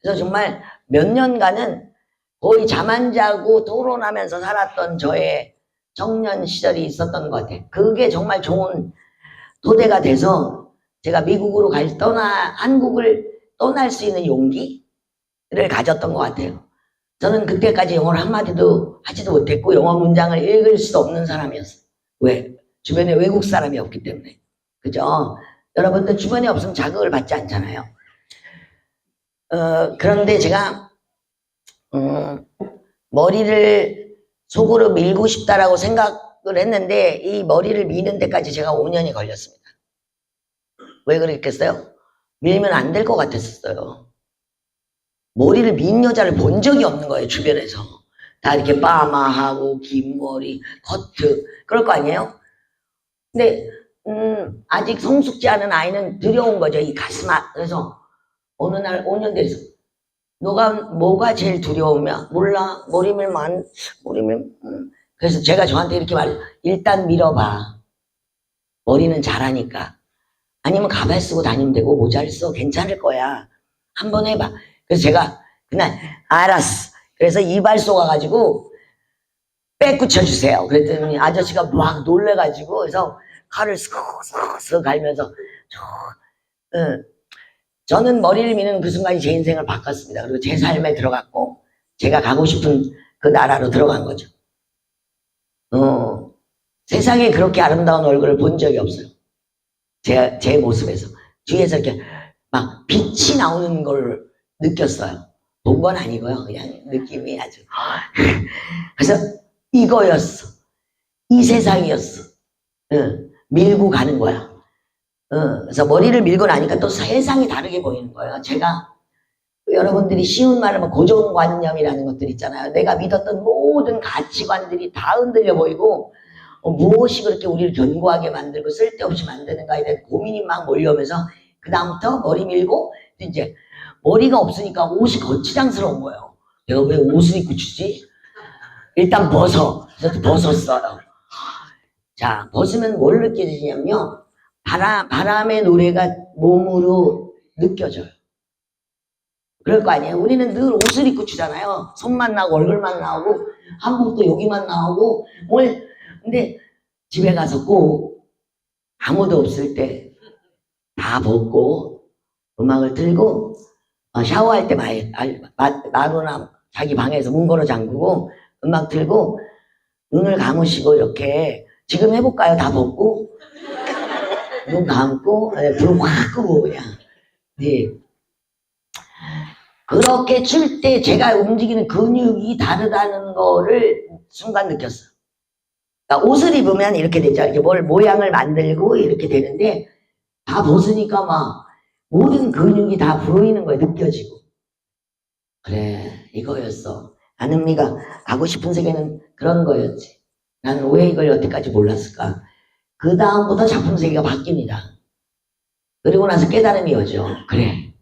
Speaker 1: 그래서 정말 몇 년간은 거의 잠 안 자고 토론하면서 살았던 저의 청년 시절이 있었던 것 같아요. 그게 정말 좋은 토대가 돼서 제가 미국으로 한국을 떠날 수 있는 용기를 가졌던 것 같아요. 저는 그때까지 영어를 한마디도 하지도 못했고 영어 문장을 읽을 수도 없는 사람이었어요. 왜? 주변에 외국 사람이 없기 때문에. 그죠? 여러분들 주변에 없으면 자극을 받지 않잖아요. 그런데 제가 머리를 속으로 밀고 싶다라고 생각을 했는데 이 머리를 미는 데까지 제가 5년이 걸렸습니다. 왜 그랬겠어요? 밀면 안 될 것 같았어요. 머리를 민 여자를 본 적이 없는 거예요. 주변에서. 다 이렇게 파마하고 긴 머리, 커트 그럴 거 아니에요? 근데 아직 성숙지 않은 아이는 두려운 거죠. 이 가슴 그래서 어느 날 5년 돼서 뭐가 제일 두려우면 몰라 머리 밀면 그래서 제가 저한테 이렇게 일단 밀어봐. 머리는 잘하니까. 아니면 가발 쓰고 다니면 되고 모자를 써 괜찮을 거야. 한번 해봐. 그래서 제가 그날 알았어. 그래서 이발 쏘아가지고 빼꾸쳐 주세요. 그랬더니 아저씨가 막 놀래가지고 그래서 칼을 쓱쓱쓱 갈면서 저는 머리를 미는 그 순간이 제 인생을 바꿨습니다. 그리고 제 삶에 들어갔고 제가 가고 싶은 그 나라로 들어간 거죠. 세상에 그렇게 아름다운 얼굴을 본 적이 없어요. 제 모습에서 뒤에서 이렇게 막 빛이 나오는 걸 느꼈어요. 본 건 아니고요. 그냥 느낌이 아주. 그래서 이거였어. 이 세상이었어. 밀고 가는 거야. 그래서 머리를 밀고 나니까 또 세상이 다르게 보이는 거예요. 제가 여러분들이 쉬운 말로 뭐 고정관념이라는 것들 있잖아요. 내가 믿었던 모든 가치관들이 다 흔들려 보이고 무엇이 그렇게 우리를 견고하게 만들고 쓸데없이 만드는가에 대한 고민이 막 몰려오면서 그 다음부터 머리 밀고 이제 머리가 없으니까 옷이 거치장스러운 거예요. 내가 왜 옷을 입고 추지? 일단 벗어. 그래서 벗었어요. 자, 벗으면 뭘 느껴지냐면요. 바람의 노래가 몸으로 느껴져요. 그럴 거 아니에요. 우리는 늘 옷을 입고 추잖아요. 손만 나오고 얼굴만 나오고 한복도 여기만 나오고 근데 집에 가서 꼭 아무도 없을 때 다 벗고 음악을 틀고 샤워할 때 마루나 자기 방에서 문 걸어 잠그고 음악 틀고 눈을 감으시고 이렇게 지금 해볼까요? 다 벗고 눈 감고 불 확 끄고 그냥 네. 그렇게 출 때 제가 움직이는 근육이 다르다는 거를 순간 느꼈어요. 그러니까 옷을 입으면 이렇게 되죠. 이렇게 뭘 모양을 만들고 이렇게 되는데 다 벗으니까 막 모든 근육이 다 보이는 거예요. 느껴지고. 그래, 이거였어. 안은미가 가고 싶은 세계는 그런 거였지. 나는 왜 이걸 여태까지 몰랐을까? 그 다음부터 작품 세계가 바뀝니다. 그리고 나서 깨달음이 오죠. 그래.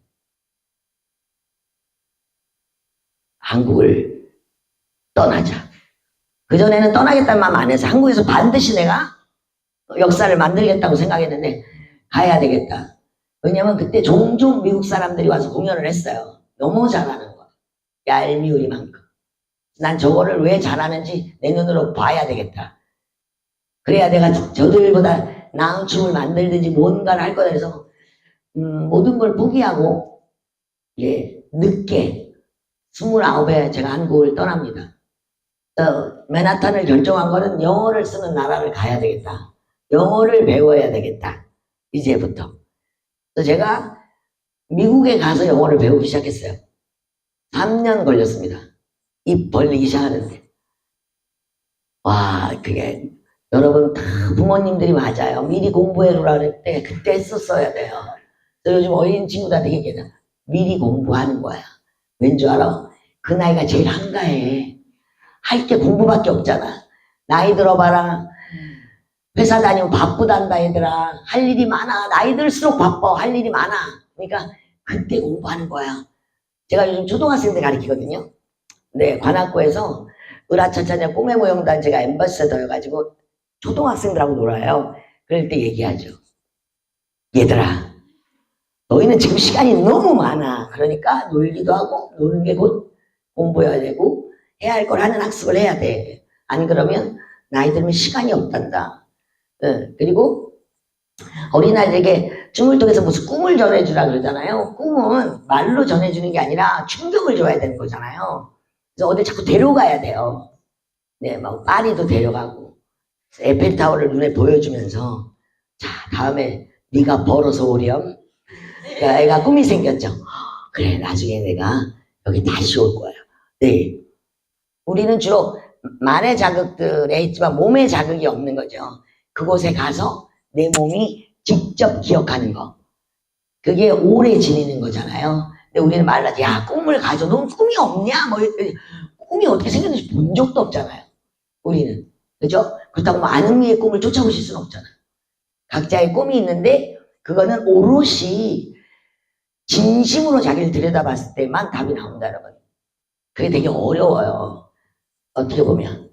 Speaker 1: 한국을 떠나자. 그전에는 떠나겠다는 마음 안 해서 한국에서 반드시 내가 역사를 만들겠다고 생각했는데 가야 되겠다. 왜냐면 그때 종종 미국 사람들이 와서 공연을 했어요. 너무 잘하는 거야. 얄미우리만큼. 난 저거를 왜 잘하는지 내 눈으로 봐야 되겠다. 그래야 내가 저들보다 나은 춤을 만들든지 뭔가를 할 거다 해서 모든 걸 포기하고 늦게 29에 제가 한국을 떠납니다. 맨하탄을 결정한 거는 영어를 쓰는 나라를 가야 되겠다. 영어를 배워야 되겠다. 이제부터. 그래서 제가 미국에 가서 영어를 배우기 시작했어요. 3년 걸렸습니다. 입 벌리기 시작하는데. 와, 그게 여러분 다 부모님들이 맞아요. 미리 공부해두라 그럴 때 그때 했었어야 돼요. 그래서 요즘 어린 친구들한테 얘기해요. 미리 공부하는 거야. 왠 줄 알아? 그 나이가 제일 한가해. 할 게 공부밖에 없잖아. 나이 들어봐라. 회사 다니면 바쁘단다 얘들아. 할 일이 많아. 나이 들수록 바빠. 할 일이 많아. 그러니까 그때 공부하는 거야. 제가 요즘 초등학생들 가르치거든요. 네, 관악구에서 으라차차냐 꿈의 모형단 제가 엠버서더여가지고 초등학생들하고 놀아요. 그럴 때 얘기하죠. 얘들아, 너희는 지금 시간이 너무 많아. 그러니까 놀기도 하고 노는 게 곧 공부해야 되고 해야 할 걸 하는 학습을 해야 돼. 안 그러면 나이 들면 시간이 없단다. 그리고 어린아이들에게 춤을 통해서 무슨 꿈을 전해주라 그러잖아요. 꿈은 말로 전해주는 게 아니라 충격을 줘야 되는 거잖아요. 그래서 어딜 자꾸 데려가야 돼요. 네, 막 파리도 데려가고 에펠타워를 눈에 보여주면서 자, 다음에 네가 벌어서 오렴. 그러니까 애가 꿈이 생겼죠. 그래, 나중에 내가 여기 다시 올 거야. 네. 우리는 주로 만의 자극들에 있지만 몸의 자극이 없는 거죠. 그곳에 가서 내 몸이 직접 기억하는 거. 그게 오래 지내는 거잖아요. 근데 우리는 말라지, 야, 꿈을 가져. 넌 꿈이 없냐? 뭐, 꿈이 어떻게 생겼는지 본 적도 없잖아요. 우리는. 그죠? 그렇다고 뭐 안흥미의 꿈을 쫓아보실 수는 없잖아요. 각자의 꿈이 있는데, 그거는 오롯이 진심으로 자기를 들여다봤을 때만 답이 나온다, 여러분. 그게 되게 어려워요. 어떻게 보면.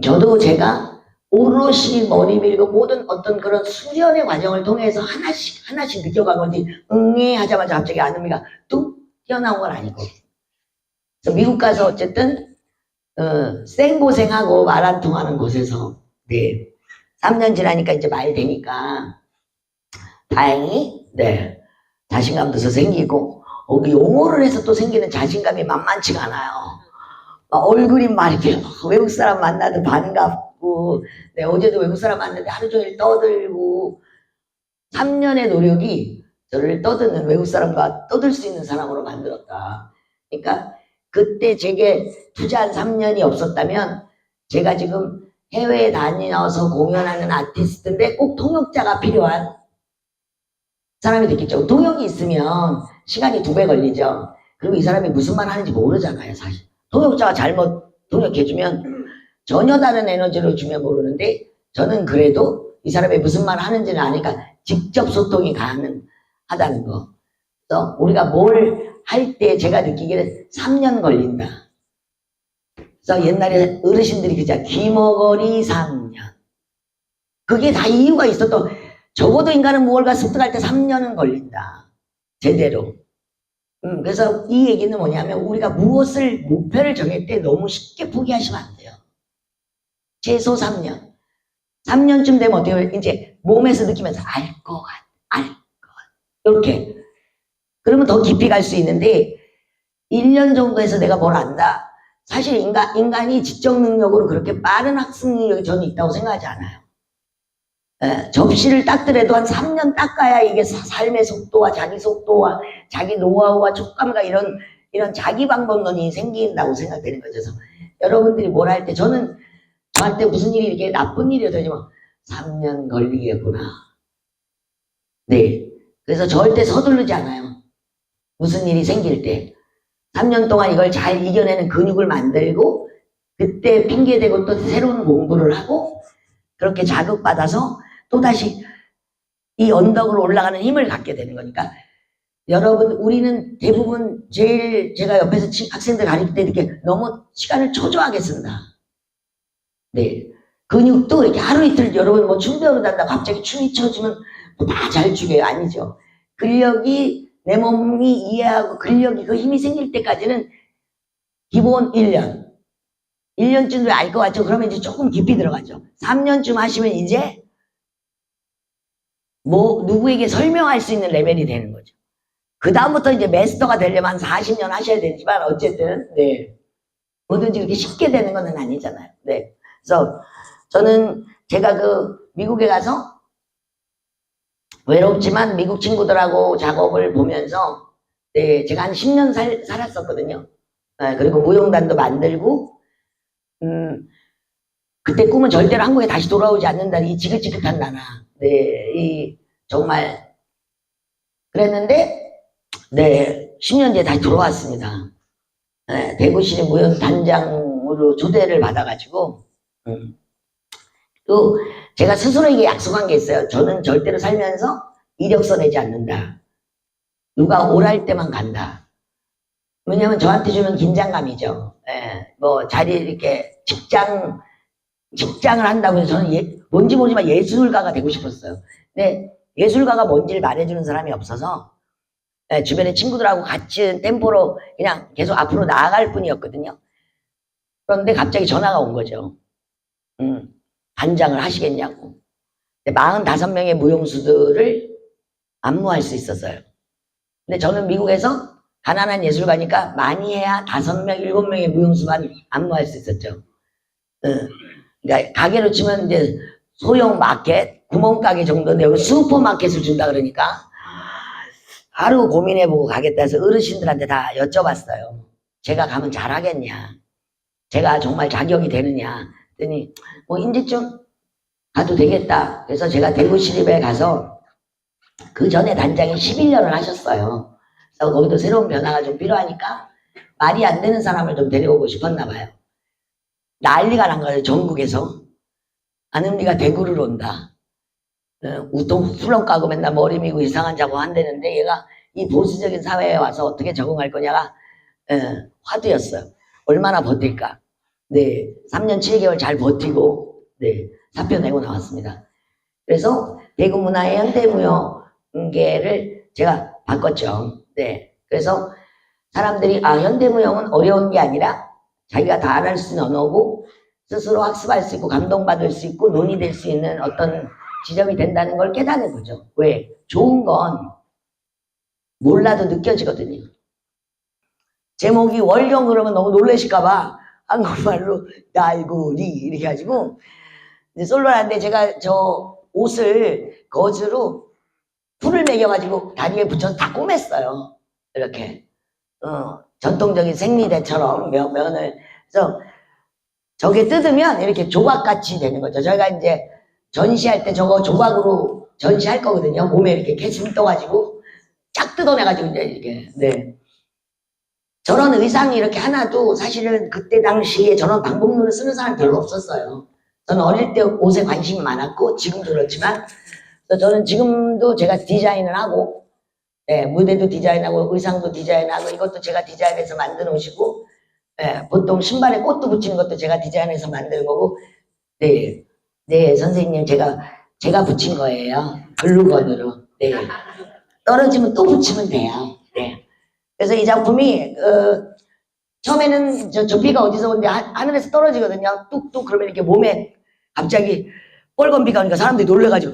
Speaker 1: 저도 제가 오롯이 머리 밀고 모든 어떤 그런 수련의 과정을 통해서 하나씩 느껴간 건지, 하자마자 갑자기 안은미가 뚝 튀어나온 건 아니고. 그래서 미국 가서 어쨌든, 생고생하고 말 안 통하는 곳에서, 네. 3년 지나니까 이제 말 되니까, 다행히, 네. 자신감도 더 생기고, 용어를 해서 또 생기는 자신감이 만만치가 않아요. 얼굴이 막 이렇게 외국 사람 만나도 반갑고, 네, 어제도 외국 사람 만났는데 하루 종일 떠들고, 3년의 노력이 저를 떠드는 외국 사람과 떠들 수 있는 사람으로 만들었다. 그러니까 그때 제게 투자한 3년이 없었다면 제가 지금 해외에 다녀서 공연하는 아티스트인데 꼭 통역자가 필요한 사람이 됐겠죠. 통역이 있으면 시간이 2배 걸리죠. 그리고 이 사람이 무슨 말 하는지 모르잖아요, 사실. 통역자가 잘못 통역해주면 전혀 다른 에너지를 주면 모르는데, 저는 그래도 이 사람이 무슨 말 하는지는 아니까 직접 소통이 가능하다는 거. 그래서 우리가 뭘 할 때 제가 느끼기에는 3년 걸린다. 그래서 옛날에 어르신들이 그자 귀머거리 3년. 그게 다 이유가 있어도 적어도 인간은 무엇가 습득할 때 3년은 걸린다. 제대로. 그래서 이 얘기는 뭐냐면 우리가 무엇을 목표를 정할 때 너무 쉽게 포기하시면 안 돼요. 최소 3년. 3년쯤 되면 어때요? 이제 몸에서 느끼면서 알 것 같. 이렇게. 그러면 더 깊이 갈 수 있는데 1년 정도 해서 내가 뭘 안다. 사실 인간이 지적 능력으로 그렇게 빠른 학습 능력이 저는 있다고 생각하지 않아요. 접시를 닦더라도 한 3년 닦아야 이게 삶의 속도와 자기 속도와 자기 노하우와 촉감과 이런 자기 방법론이 생긴다고 생각되는 거죠. 그래서 여러분들이 뭘 할 때 저는 저한테 무슨 일이 이렇게 나쁜 일이 되지만 3년 걸리겠구나. 네. 그래서 절대 서두르지 않아요. 무슨 일이 생길 때 3년 동안 이걸 잘 이겨내는 근육을 만들고 그때 핑계대고 또 새로운 공부를 하고 그렇게 자극받아서 또다시 이 언덕으로 올라가는 힘을 갖게 되는 거니까 여러분 우리는 대부분 제일 제가 옆에서 학생들 가르칠 때 이렇게 너무 시간을 초조하게 쓴다. 네. 근육도 이렇게 하루 이틀 여러분 뭐 춤배우러 간다고 갑자기 춤이 춰주면 뭐 다 잘 추게요. 아니죠. 근력이 내 몸이 이해하고 근력이 그 힘이 생길 때까지는 기본 1년. 1년쯤 알 것 같죠? 그러면 이제 조금 깊이 들어가죠. 3년쯤 하시면 이제 뭐 누구에게 설명할 수 있는 레벨이 되는 거죠. 그 다음부터 이제 마스터가 되려면 한 40년 하셔야 되지만 어쨌든 네. 뭐든지 그렇게 쉽게 되는 건 아니잖아요. 네. 그래서 저는 제가 그 미국에 가서 외롭지만 미국 친구들하고 작업을 보면서 네, 제가 한 10년 살았었거든요. 네, 그리고 무용단도 만들고 그때 꿈은 절대로 한국에 다시 돌아오지 않는다는 이 지긋지긋한 나라. 네, 이 정말 그랬는데 네, 10년 뒤에 다시 돌아왔습니다. 네, 대구시립 무용단장으로 초대를 받아가지고 또 제가 스스로에게 약속한 게 있어요. 저는 절대로 살면서 이력서 내지 않는다. 누가 오랄 때만 간다. 왜냐하면 저한테 주는 긴장감이죠. 예, 뭐 자리 이렇게 직장을 한다고 해서 저는 뭔지 모르지만 예술가가 되고 싶었어요. 근데 예술가가 뭔지를 말해주는 사람이 없어서 예, 주변에 친구들하고 같이 템포로 그냥 계속 앞으로 나아갈 뿐이었거든요. 그런데 갑자기 전화가 온 거죠. 단장을 하시겠냐고. 45명의 무용수들을 안무할 수 있었어요. 근데 저는 미국에서 가난한 예술가니까 많이 해야 5명, 7명의 무용수만 안무할 수 있었죠. 그러니까 가게로 치면 이제 소형 마켓, 구멍가게 정도인데 여기 슈퍼마켓을 준다 그러니까 하루 고민해보고 가겠다 해서 어르신들한테 다 여쭤봤어요. 제가 가면 잘하겠냐? 제가 정말 자격이 되느냐? 그랬더니 뭐 인지증 가도 되겠다. 그래서 제가 대구시립에 가서 그 전에 단장이 11년을 하셨어요. 그래서 거기도 새로운 변화가 좀 필요하니까 말이 안 되는 사람을 좀 데려오고 싶었나 봐요. 난리가 난 거예요. 전국에서. 아는리가 대구를 온다. 우통 훌렁 까고 맨날 머리 미고 이상한 작업 한다는데 얘가 이 보수적인 사회에 와서 어떻게 적응할 거냐가 화두였어요. 얼마나 버틸까. 네, 3년 7개월 잘 버티고 네, 사표 내고 나왔습니다. 그래서 대구문화의 현대무용계를 제가 바꿨죠. 네, 그래서 사람들이 현대무용은 어려운 게 아니라 자기가 다 알을 수 있는 언어고 스스로 학습할 수 있고 감동받을 수 있고 논의될 수 있는 어떤 지점이 된다는 걸 깨닫는 거죠. 왜? 좋은 건 몰라도 느껴지거든요. 제목이 월경 그러면 너무 놀라실까봐 한국말로 날고리 이렇게 가지고 솔로라는데 제가 저 옷을 거즈로 풀을 매겨가지고 다리에 붙여서 다 꼬맸어요. 이렇게. 전통적인 생리대처럼 면을. 그래서 저게 뜯으면 이렇게 조각같이 되는 거죠. 저희가 이제 전시할 때 저거 조각으로 전시할 거거든요. 몸에 이렇게 개슴 떠가지고 쫙 뜯어내가지고 이제 이렇게. 네. 저런 의상이 이렇게 하나도 사실은 그때 당시에 저런 방법론을 쓰는 사람 별로 없었어요. 저는 어릴 때 옷에 관심이 많았고 지금도 그렇지만 저는 지금도 제가 디자인을 하고 네, 무대도 디자인하고 의상도 디자인하고 이것도 제가 디자인해서 만든 옷이고 네, 보통 신발에 꽃도 붙이는 것도 제가 디자인해서 만든 거고 네, 네 선생님 제가 붙인 거예요. 글루건으로. 네. 떨어지면 또 붙이면 돼요. 네. 그래서 이 작품이 처음에는 저 비가 어디서 오는데 하늘에서 떨어지거든요. 뚝뚝 그러면 이렇게 몸에 갑자기 빨간 비가 오니까 사람들이 놀래가지고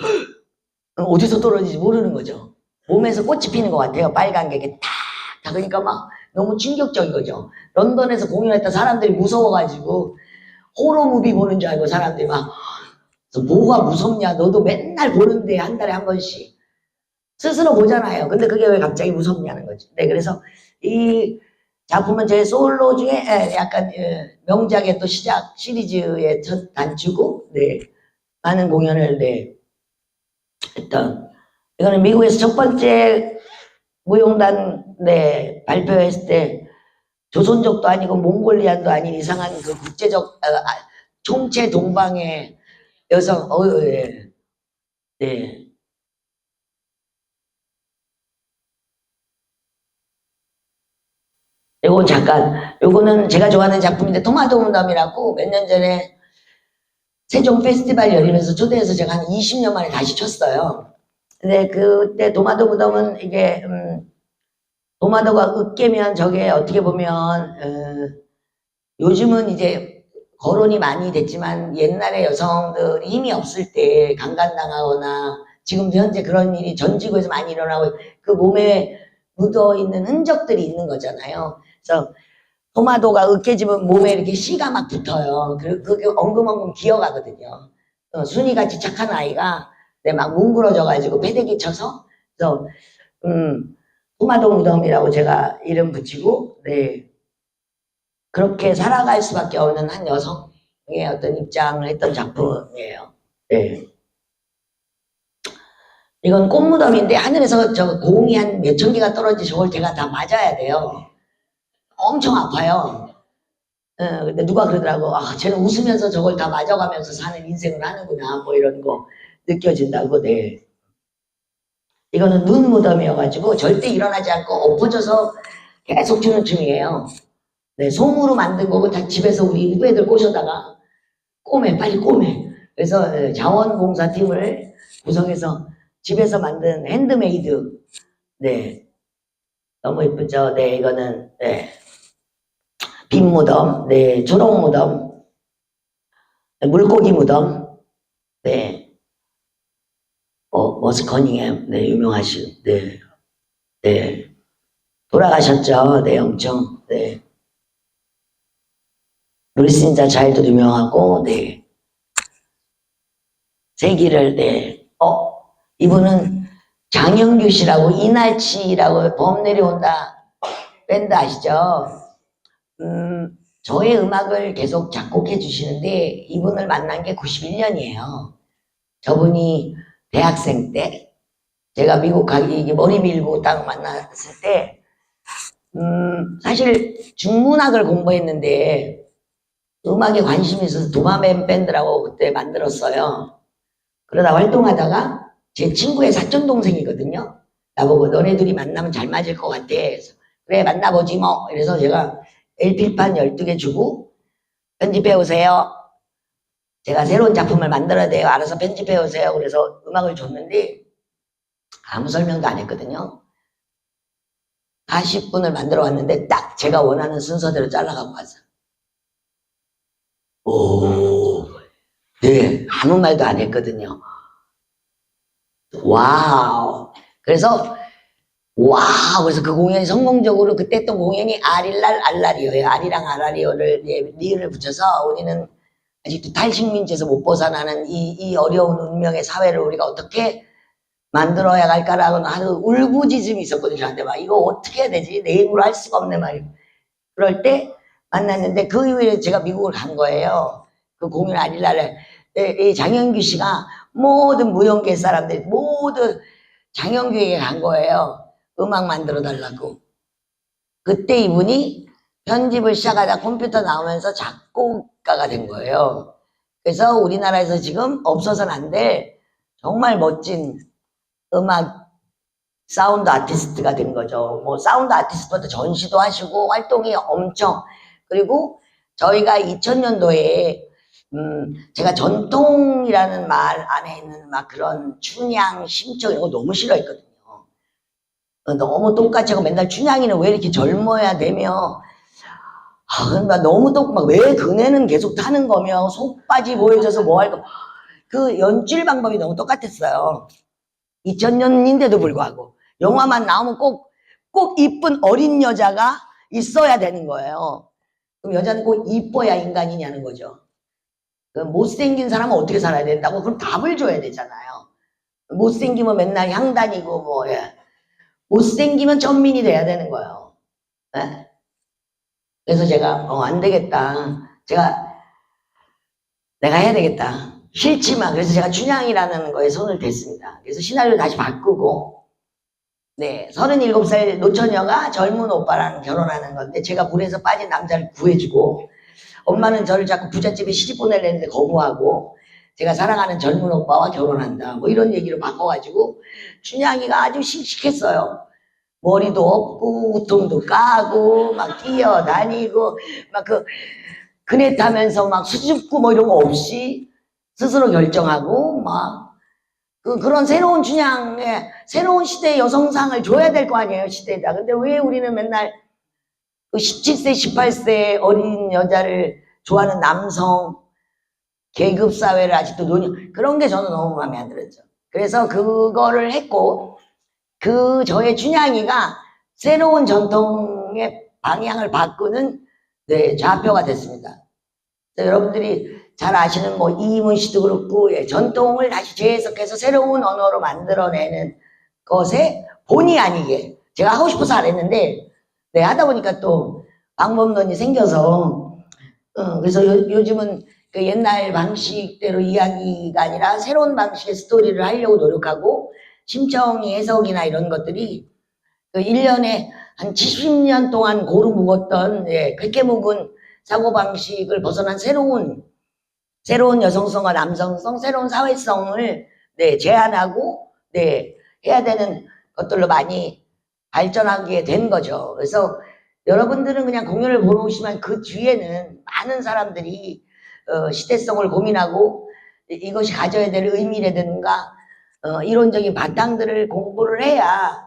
Speaker 1: 어디서 떨어지지 모르는 거죠. 몸에서 꽃이 피는 것 같아요. 빨간 게 이렇게 탁 그러니까 막 너무 충격적인 거죠. 런던에서 공연했던 사람들이 무서워가지고 호러 무비 보는 줄 알고 사람들이 막 뭐가 무섭냐 너도 맨날 보는데 한 달에 한 번씩 스스로 보잖아요. 근데 그게 왜 갑자기 무섭냐는 거지. 네, 그래서 이 작품은 제 솔로 중에 약간 명작의 또 시작 시리즈의 첫 단추고 네, 많은 공연을 네, 했던 이거는 미국에서 첫 번째 무용단 네, 발표했을 때 조선족도 아니고 몽골리안도 아닌 이상한 그 국제적 총체 동방의 여성 예. 네. 요건 잠깐 요거는 제가 좋아하는 작품인데 토마토 무덤이라고 몇 년 전에 세종 페스티벌 열리면서 초대해서 제가 한 20년 만에 다시 쳤어요. 근데 그때 도마도 무덤은 이게 도마도가 으깨면 저게 어떻게 보면 요즘은 이제 거론이 많이 됐지만 옛날에 여성들이 힘이 없을 때 강간당하거나 지금도 현재 그런 일이 전 지구에서 많이 일어나고 그 몸에 묻어있는 흔적들이 있는 거잖아요. 그래서 토마토가 으깨지면 몸에 이렇게 씨가 막 붙어요. 그게 엉금엉금 기어가거든요. 순이같이 착한 아이가 네, 막 뭉그러져가지고 패대기 쳐서 그래서 토마토 무덤이라고 제가 이름 붙이고 네 그렇게 살아갈 수밖에 없는 한 여성의 어떤 입장을 했던 작품이에요. 네. 이건 꽃무덤인데 하늘에서 저 공이 한 몇천 개가 떨어지 저걸 제가 다 맞아야 돼요. 엄청 아파요. 근데 누가 그러더라고. 아, 쟤는 웃으면서 저걸 다 맞아가면서 사는 인생을 하는구나. 뭐 이런 거 느껴진다고. 네. 이거는 눈 무덤이어가지고 절대 일어나지 않고 엎어져서 계속 주는 춤이에요. 네, 솜으로 만든 거고 다 집에서 우리 후배들 꼬셔다가 꼬매, 빨리 꼬매. 그래서 자원봉사팀을 구성해서 집에서 만든 핸드메이드. 네. 너무 이쁘죠? 네, 이거는, 네. 빈 무덤, 네. 초록 무덤, 물고기 무덤, 네. 머스커닝햄, 네. 유명하신, 네. 네. 돌아가셨죠? 네, 엄청, 네. 루이스인자 자일도 유명하고, 네. 세기를, 네. 이분은 장영규 씨라고 이날치라고 범 내려온다 밴드 아시죠? 저의 음악을 계속 작곡해 주시는데 이분을 만난 게 91년이에요. 저분이 대학생 때 제가 미국 가기 머리 밀고 딱 만났을 때 사실 중문학을 공부했는데 음악에 관심이 있어서 도마뱀 밴드라고 그때 만들었어요. 그러다 활동하다가 제 친구의 사촌동생이거든요. 나보고 너네 둘이 만나면 잘 맞을 것 같아. 그래서 그래 만나보지 뭐. 그래서 제가 LP판 12개 주고 편집해 오세요. 제가 새로운 작품을 만들어야 돼요. 알아서 편집해 오세요. 그래서 음악을 줬는데 아무 설명도 안 했거든요. 40분을 만들어 왔는데 딱 제가 원하는 순서대로 잘라가고 왔어요. 오, 네, 아무 말도 안 했거든요. 와우. 그래서 와우. 그래서 그 공연이 성공적으로 그때 했던 공연이 아릴랄 알라리오예요. 아리랑 알라리오를 리을을 붙여서 우리는 아직도 탈식민지에서 못 벗어나는 이 어려운 운명의 사회를 우리가 어떻게 만들어야 갈까라고 하는 울부짖음이 있었거든요. 저한테 막 이거 어떻게 해야 되지? 내 힘으로 할 수가 없네 말이에요. 그럴 때 만났는데 그 이후에 제가 미국을 간 거예요. 그 공연 아릴날에 이 장영규 씨가 모든 무용계 사람들이 모두 장영규에게 간 거예요. 음악 만들어 달라고. 그때 이분이 편집을 시작하다 컴퓨터 나오면서 작곡가가 된 거예요. 그래서 우리나라에서 지금 없어서는 안 될 정말 멋진 음악 사운드 아티스트가 된 거죠. 뭐 사운드 아티스트부터 전시도 하시고 활동이 엄청. 그리고 저희가 2000년도에 제가 전통이라는 말 안에 있는 막 그런 춘향, 심청 이런 거 너무 싫어했거든요. 너무 똑같이 하고 맨날 춘향이는 왜 이렇게 젊어야 되며 너무 막 왜 그네는 계속 타는 거며 속바지 보여줘서 뭐 할 거. 그 연출 방법이 너무 똑같았어요. 2000년인데도 불구하고 영화만 나오면 꼭 이쁜 어린 여자가 있어야 되는 거예요. 그럼 여자는 꼭 이뻐야 인간이냐는 거죠. 못생긴 사람은 어떻게 살아야 된다고? 그럼 답을 줘야 되잖아요. 못생기면 맨날 향 다니고 뭐 못생기면 천민이 돼야 되는 거예요. 네? 그래서 제가 안 되겠다. 내가 해야 되겠다. 싫지만 그래서 제가 춘향이라는 거에 손을 댔습니다. 그래서 시나리오 다시 바꾸고 37살 노처녀가 젊은 오빠랑 결혼하는 건데 제가 물에서 빠진 남자를 구해주고 엄마는 저를 자꾸 부잣집에 시집 보내려는데 거부하고 제가 사랑하는 젊은 오빠와 결혼한다 뭐 이런 얘기로 바꿔가지고 춘향이가 아주 씩씩했어요. 머리도 없고 우통도 까고 막 뛰어다니고 막 그네 타면서 막 수줍고 뭐 이런 거 없이 스스로 결정하고 막 그런 새로운 춘향의 새로운 시대의 여성상을 줘야 될 거 아니에요, 시대에다. 근데 왜 우리는 맨날 17세, 18세 어린 여자를 좋아하는 남성 계급 사회를 아직도 그런 게 저는 너무 마음에 안 들었죠. 그래서 그거를 했고 저의 춘향이가 새로운 전통의 방향을 바꾸는 좌표가 됐습니다. 여러분들이 잘 아시는 뭐 이문 씨도 그렇고 전통을 다시 재해석해서 새로운 언어로 만들어내는 것에 본의 아니게 제가 하고 싶어서 안 했는데 하다 보니까 또 방법론이 생겨서 그래서 요즘은 그 옛날 방식대로 이야기가 아니라 새로운 방식의 스토리를 하려고 노력하고 심청이 해석이나 이런 것들이 그 1년에 한 70년 동안 고루 묵었던 그렇게 묵은 사고방식을 벗어난 새로운 여성성과 남성성, 새로운 사회성을 제안하고 해야 되는 것들로 많이 발전하게 된 거죠. 그래서 여러분들은 그냥 공연을 보러 오시면 그 뒤에는 많은 사람들이 시대성을 고민하고 이것이 가져야 될 의미라든가 이론적인 바탕들을 공부를 해야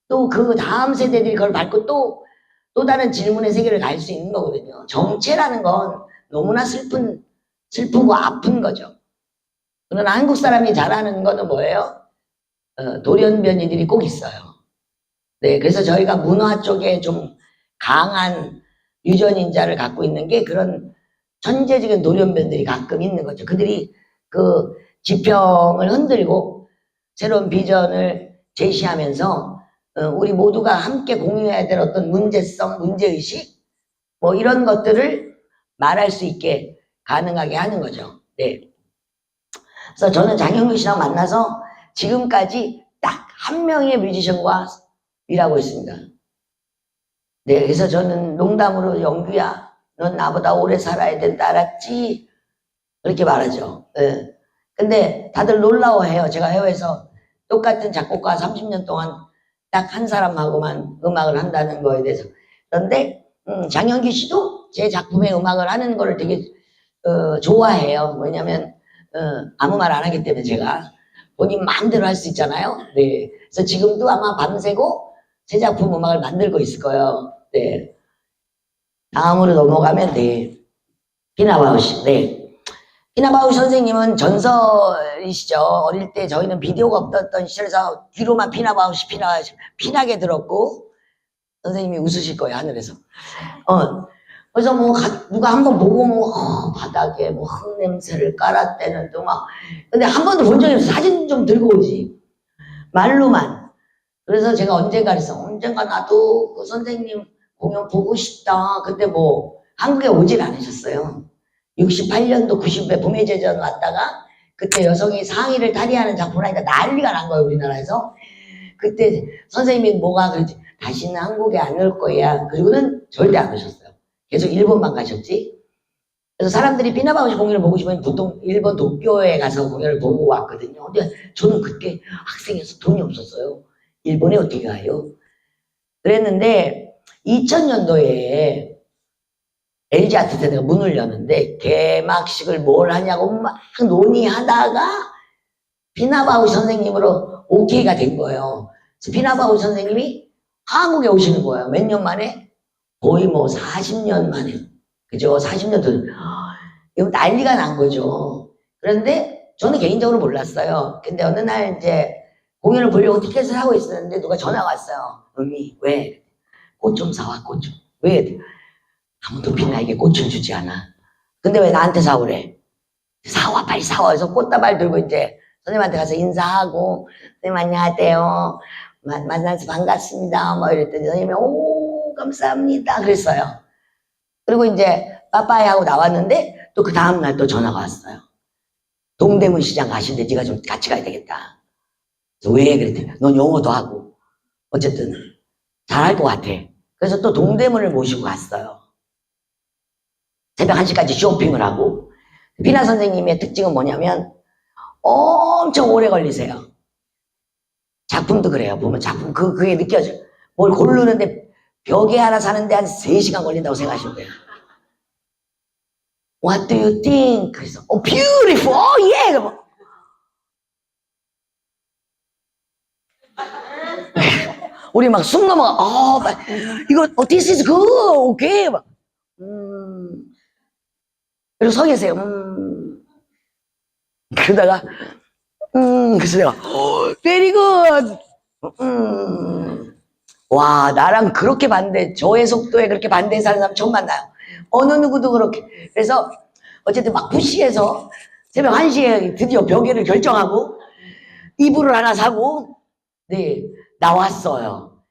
Speaker 1: 또 그 다음 세대들이 그걸 밟고 또 다른 질문의 세계를 갈 수 있는 거거든요. 정체라는 건 너무나 슬프고 아픈 거죠. 그러나 한국 사람이 잘하는 거는 뭐예요? 돌연변이들이 꼭 있어요. 그래서 저희가 문화 쪽에 좀 강한 유전인자를 갖고 있는 게 그런 천재적인 돌연변들이 가끔 있는 거죠. 그들이 그 지평을 흔들고 새로운 비전을 제시하면서 우리 모두가 함께 공유해야 될 어떤 문제성, 문제의식 뭐 이런 것들을 말할 수 있게 가능하게 하는 거죠. 그래서 저는 장영규 씨랑 만나서 지금까지 딱 한 명의 뮤지션과 일하고 있습니다. 그래서 저는 농담으로 영규야, 넌 나보다 오래 살아야 된다, 알았지? 그렇게 말하죠. 근데 다들 놀라워해요. 제가 해외에서 똑같은 작곡가 30년 동안 딱 한 사람하고만 음악을 한다는 거에 대해서. 그런데 장영규 씨도 제 작품의 음악을 하는 거를 되게 좋아해요. 왜냐면 아무 말 안 하기 때문에 제가 본인 마음대로 할 수 있잖아요. 그래서 지금도 아마 밤새고 제 작품 음악을 만들고 있을 거예요. 다음으로 넘어가면 피나바우시. 피나바우시 선생님은 전설이시죠. 어릴 때 저희는 비디오가 없었던 시절에서 귀로만 피나게 들었고 선생님이 웃으실 거예요, 하늘에서. 그래서 뭐 누가 한번 보고 뭐 바닥에 뭐 흙냄새를 깔았대는 또 막 근데 한 번도 본 적이 없어. 사진 좀 들고 오지. 말로만. 그래서 제가 언젠가 그랬어. 언젠가 나도 그 선생님 공연 보고 싶다. 근데 뭐 한국에 오질 않으셨어요. 68년도 90회 봄의 제전 왔다가 그때 여성이 상의를 탈의하는 작품을 하니까 난리가 난 거예요, 우리나라에서. 그때 선생님이 뭐가 그러지, 다시는 한국에 안 올 거야. 그리고는 절대 안 오셨어요. 계속 일본만 가셨지. 그래서 사람들이 피나바우시 공연을 보고 싶으면 보통 일본 도쿄에 가서 공연을 보고 왔거든요. 근데 저는 그때 학생이어서 돈이 없었어요. 일본에 어떻게 가요? 그랬는데 2000년도에 LG 아트센터가 문을 여는데 개막식을 뭘 하냐고 막 논의하다가 피나바우 선생님으로 오케이가 된 거예요. 그래서 피나바우 선생님이 한국에 오시는 거예요. 몇 년 만에? 거의 뭐 40년 만에. 그죠? 40년 전. 이거 난리가 난 거죠. 그런데 저는 개인적으로 몰랐어요. 근데 어느 날 이제 공연을 보려고 티켓을 하고 있었는데 누가 전화가 왔어요. 언니, 왜? 꽃 좀 사와, 꽃 좀. 왜? 아무도 빛나에게 꽃을 주지 않아. 근데 왜 나한테 사오래? 사와, 빨리 사와. 그래서 꽃다발 들고 이제 선생님한테 가서 인사하고, 선생님 안녕하세요. 만나서 반갑습니다. 뭐 이랬더니 선생님이, 오, 감사합니다. 그랬어요. 그리고 이제 빠빠이 하고 나왔는데 또 그 다음날 또 전화가 왔어요. 동대문 시장 가시는데 네가 좀 같이 가야 되겠다. 그래서 왜? 그랬더니 넌 영어도 하고 어쨌든 잘할 것 같아. 그래서 또 동대문을 모시고 갔어요. 새벽 1시까지 쇼핑을 하고. 피나 선생님의 특징은 뭐냐면 엄청 오래 걸리세요. 작품도 그래요. 보면 작품 그게 느껴져요. 뭘 고르는데 벽에 하나 사는데 한 3시간 걸린다고 생각하시면 돼요. What do you think? 그래서 oh beautiful, oh yeah. 우리 막 숨 넘어가. 이거 this is good, okay. 그리고 서 계세요. 그러다가 그래서 내가 very good. 와, 나랑 그렇게 반대, 저의 속도에 그렇게 반대해서 하는 사람 처음 만나요. 어느 누구도 그렇게. 그래서 어쨌든 막 푸시해서 새벽 1시에 드디어 벽에를 결정하고 이불을 하나 사고 네 나왔어요.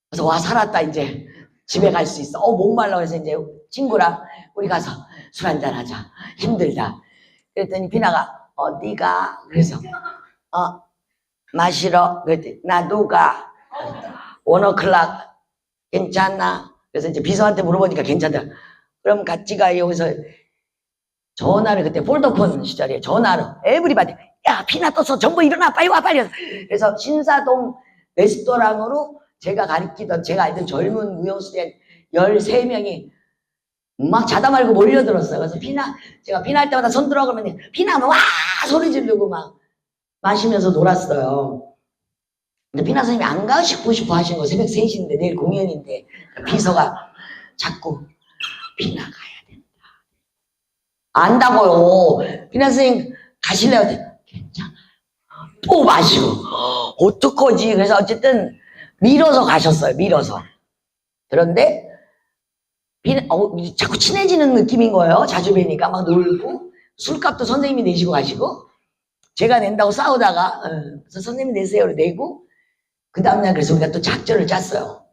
Speaker 1: 그래서 와, 살았다. 이제 집에 갈 수 있어. 목말라. 그래서 이제 친구랑 우리 가서 술 한잔 하자. 힘들다. 그랬더니 비나가 어디가? 그래서 마시러. 그랬더니 나도 가. 1:00 괜찮나? 그래서 이제 비서한테 물어보니까 괜찮다. 그럼 같이 가요. 그래서 전화를, 그때 폴더폰 시절이에요. 전화를 에브리바디, 야 피나 떴어, 전부 일어나, 빨리 와, 빨리 와. 그래서 신사동 레스토랑으로 제가 가리키던, 제가 알던 젊은 무용수들 13명이 막 자다 말고 몰려들었어요. 그래서 제가 피나 할 때마다 손 들어 그러면 피나 하면 와 소리 지르고 막 마시면서 놀았어요. 근데 피나 선생님이 안 가고 싶어 하신 거, 새벽 3시인데 내일 공연인데 비서가 자꾸 피나 가야 된다. 안다고요. 피나 선생님 가실래요? 괜찮아요. 또 마시고 어떡하지? 그래서 어쨌든 밀어서 가셨어요. 밀어서. 그런데 자꾸 친해지는 느낌인 거예요. 자주 뵈니까 막 놀고, 술값도 선생님이 내시고 가시고, 제가 낸다고 싸우다가 그래서 선생님이 내세요 내고, 그 다음날 그래서 우리가 또 작전을 짰어요.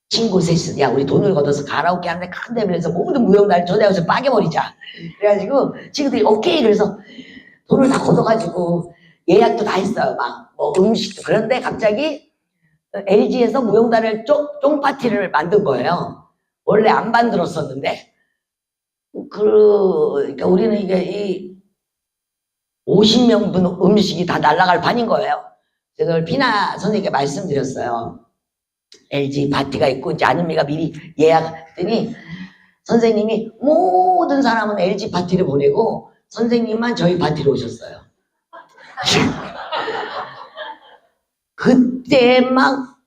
Speaker 1: 친구 셋이, 야 우리 돈을 걷어서 가라오케 하는데 큰 데면서 모든 무용단을 초대해서 빠개버리자. 그래가지고 친구들이 오케이. 그래서 돈을 다 걷어가지고 예약도 다 했어요. 막 뭐 음식도. 그런데 갑자기 LG에서 무용단을 쫑파티를 만든 거예요. 원래 안 만들었었는데. 그러니까 우리는 이 50명분 음식이 다 날아갈 판인 거예요. 그걸 피나 선생님께 말씀드렸어요. LG 파티가 있고 이제 아는미가 미리 예약했더니 선생님이 모든 사람은 LG 파티를 보내고 선생님만 저희 파티로 오셨어요. 그때 막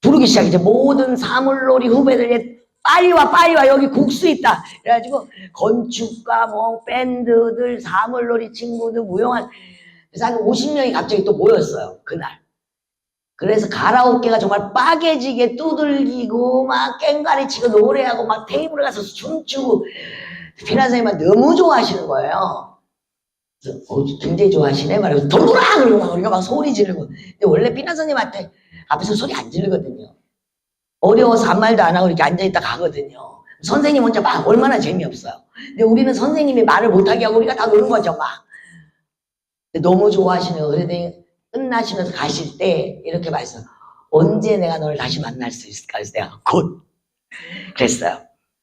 Speaker 1: 부르기 시작했죠. 모든 사물놀이 후배들 빨리 와 빨리 와, 여기 국수 있다. 그래가지고 건축가 뭐 밴드들, 사물놀이 친구들, 무용한, 그래서 한 50명이 갑자기 또 모였어요 그날. 그래서 가라오케가 정말 빠개지게 두들기고 막 깽가리 치고 노래하고 막 테이블에 가서 춤추고 피나 선생님은 너무 좋아하시는 거예요. 그래서 굉장히 좋아하시네 말하면서 돌아라 그러고 막 우리가 막 소리 지르고. 근데 원래 피나 선생님한테 앞에서 소리 안 지르거든요. 어려워서 아무 말도 안 하고 이렇게 앉아있다 가거든요. 선생님 혼자 막 얼마나 재미없어요. 근데 우리는 선생님이 말을 못하게 하고 우리가 다 노는 거죠 막. 너무 좋아하시네요. 그러더니 끝나시면서 가실 때 이렇게 말씀, 언제 내가 너를 다시 만날 수 있을까? 그래서 내가 곧 그랬어요.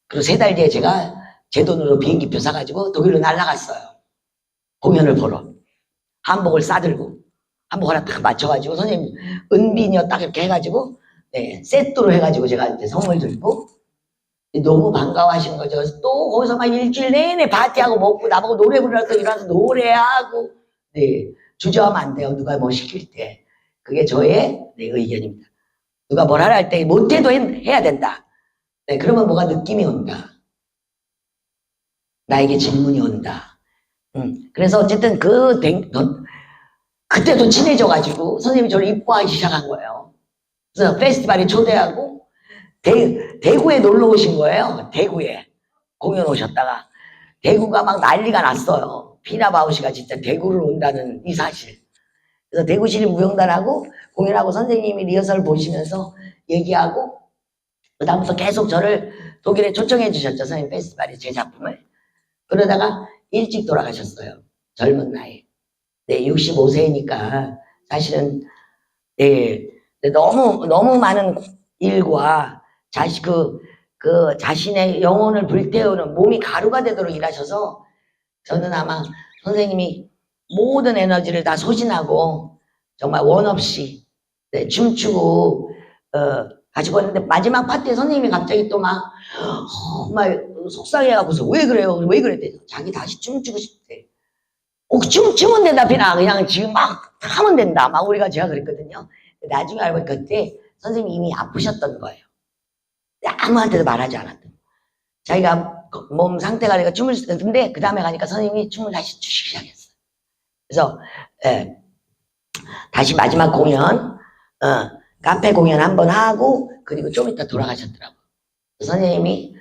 Speaker 1: 그리고 3달 뒤에 제가 제 돈으로 비행기표 사가지고 독일로 날아갔어요. 공연을 보러. 한복을 싸들고 한복 하나 딱 맞춰가지고 선생님 은비녀 딱 이렇게 해가지고 네, 세트로 해가지고 제가 이제 선물 들고 너무 반가워하시는 거죠. 그래서 또 거기서 막 일주일 내내 파티하고 먹고 나보고 노래 부르라서 일어나서 노래하고 네, 주저하면 안 돼요. 누가 뭐 시킬 때. 그게 저의 네, 의견입니다. 누가 뭘 하라 할 때 못해도 해야 된다. 네, 그러면 뭐가 느낌이 온다. 나에게 질문이 온다. 그래서 어쨌든 그때도 친해져가지고 선생님이 저를 이뻐하기 시작한 거예요. 그래서 페스티벌에 초대하고 대구에 놀러 오신 거예요. 대구에 공연 오셨다가 대구가 막 난리가 났어요. 피나바우시가 진짜 대구를 온다는 이 사실. 그래서 대구시립 무용단하고 공연하고 선생님이 리허설 보시면서 얘기하고 그다음부터 계속 저를 독일에 초청해 주셨죠. 선생님 페스티벌에 제 작품을. 그러다가 일찍 돌아가셨어요. 젊은 나이. 네, 65세니까 사실은 네, 너무 많은 일과 자신의 영혼을 불태우는 몸이 가루가 되도록 일하셔서 저는 아마 선생님이 모든 에너지를 다 소진하고 정말 원 없이 네, 춤추고 가지고 왔는데 마지막 파티에 선생님이 갑자기 또 막 속상해갖고서 왜 그래요? 왜 그랬대? 자기 다시 춤추고 싶대. 춤추면 된다 피나 그냥 지금 막 하면 된다 막 제가 그랬거든요. 나중에 알고 그때 선생님이 이미 아프셨던 거예요. 아무한테도 말하지 않았던. 자기가 몸 상태가 내가 춤을 추는데 그 다음에 가니까 선생님이 춤을 다시 추시기 시작했어요. 그래서 다시 마지막 공연 카페 공연 한번 하고 그리고 좀 이따 돌아가셨더라고요. 선생님이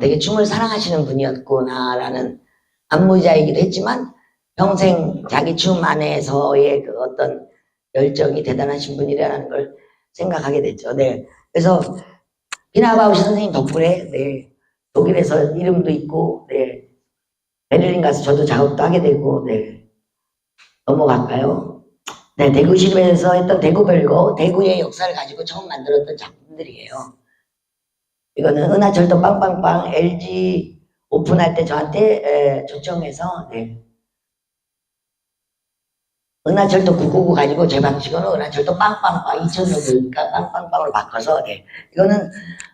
Speaker 1: 되게 춤을 사랑하시는 분이었구나라는 안무자이기도 했지만 평생 자기 춤 안에서의 그 어떤 열정이 대단하신 분이라는 걸 생각하게 됐죠. 네. 그래서 피나바우시 선생님 덕분에 네, 독일에서 이름도 있고 네, 베를린 가서 저도 작업도 하게 되고 네, 넘어갈까요? 네, 대구시립에서 했던 대구별거, 대구의 역사를 가지고 처음 만들었던 작품들이에요. 이거는 은하철도 빵빵빵 LG 오픈할 때 저한테 초청해서 네. 은하철도 999 가지고 제 방식으로 은하철도 빵빵빵 2000년도니까 빵빵빵으로 바꿔서 네. 이거는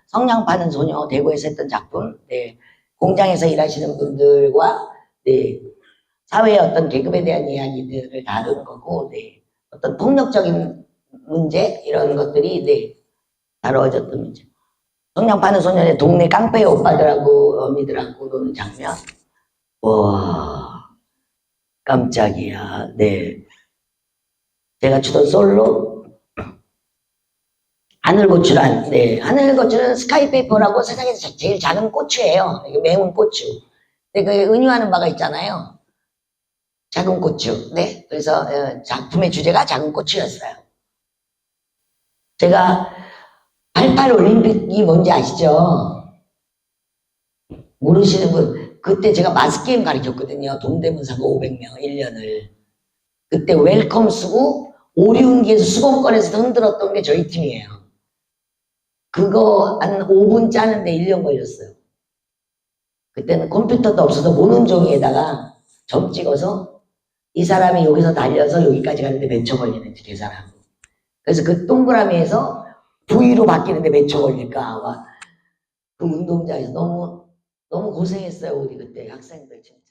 Speaker 1: 성냥 파는 소녀 대구에서 했던 작품 네. 공장에서 일하시는 분들과 네. 사회의 어떤 계급에 대한 이야기들을 다룬 거고 네. 어떤 폭력적인 문제 이런 것들이 네. 다뤄졌던 문제. 성냥 파는 소년의 동네 깡패 오빠들하고 어미들하고 노는 장면. 와 깜짝이야. 네. 제가 추던 솔로 하늘고추란 네, 하늘고추는 스카이페이퍼라고 세상에서 제일 작은 고추예요. 이게 매운 고추. 근데 그게 은유하는 바가 있잖아요. 작은 고추. 네, 그래서 작품의 주제가 작은 고추였어요. 제가 88 올림픽이 뭔지 아시죠? 모르시는 분 그때 제가 마스게임 가르쳤거든요. 동대문 사고 500명 1년을. 그때 웰컴 쓰고 오리운기에서 수건권에서 흔들었던 게 저희 팀이에요. 그거 한 5분 짜는데 1년 걸렸어요. 그때는 컴퓨터도 없어서 모는 종이에다가 점 찍어서 이 사람이 여기서 달려서 여기까지 가는데 몇 초 걸리는지 계산하고. 그래서 그 동그라미에서 V로 바뀌는데 몇 초 걸릴까. 그 운동장에서 너무 고생했어요. 우리 그때 학생들 진짜.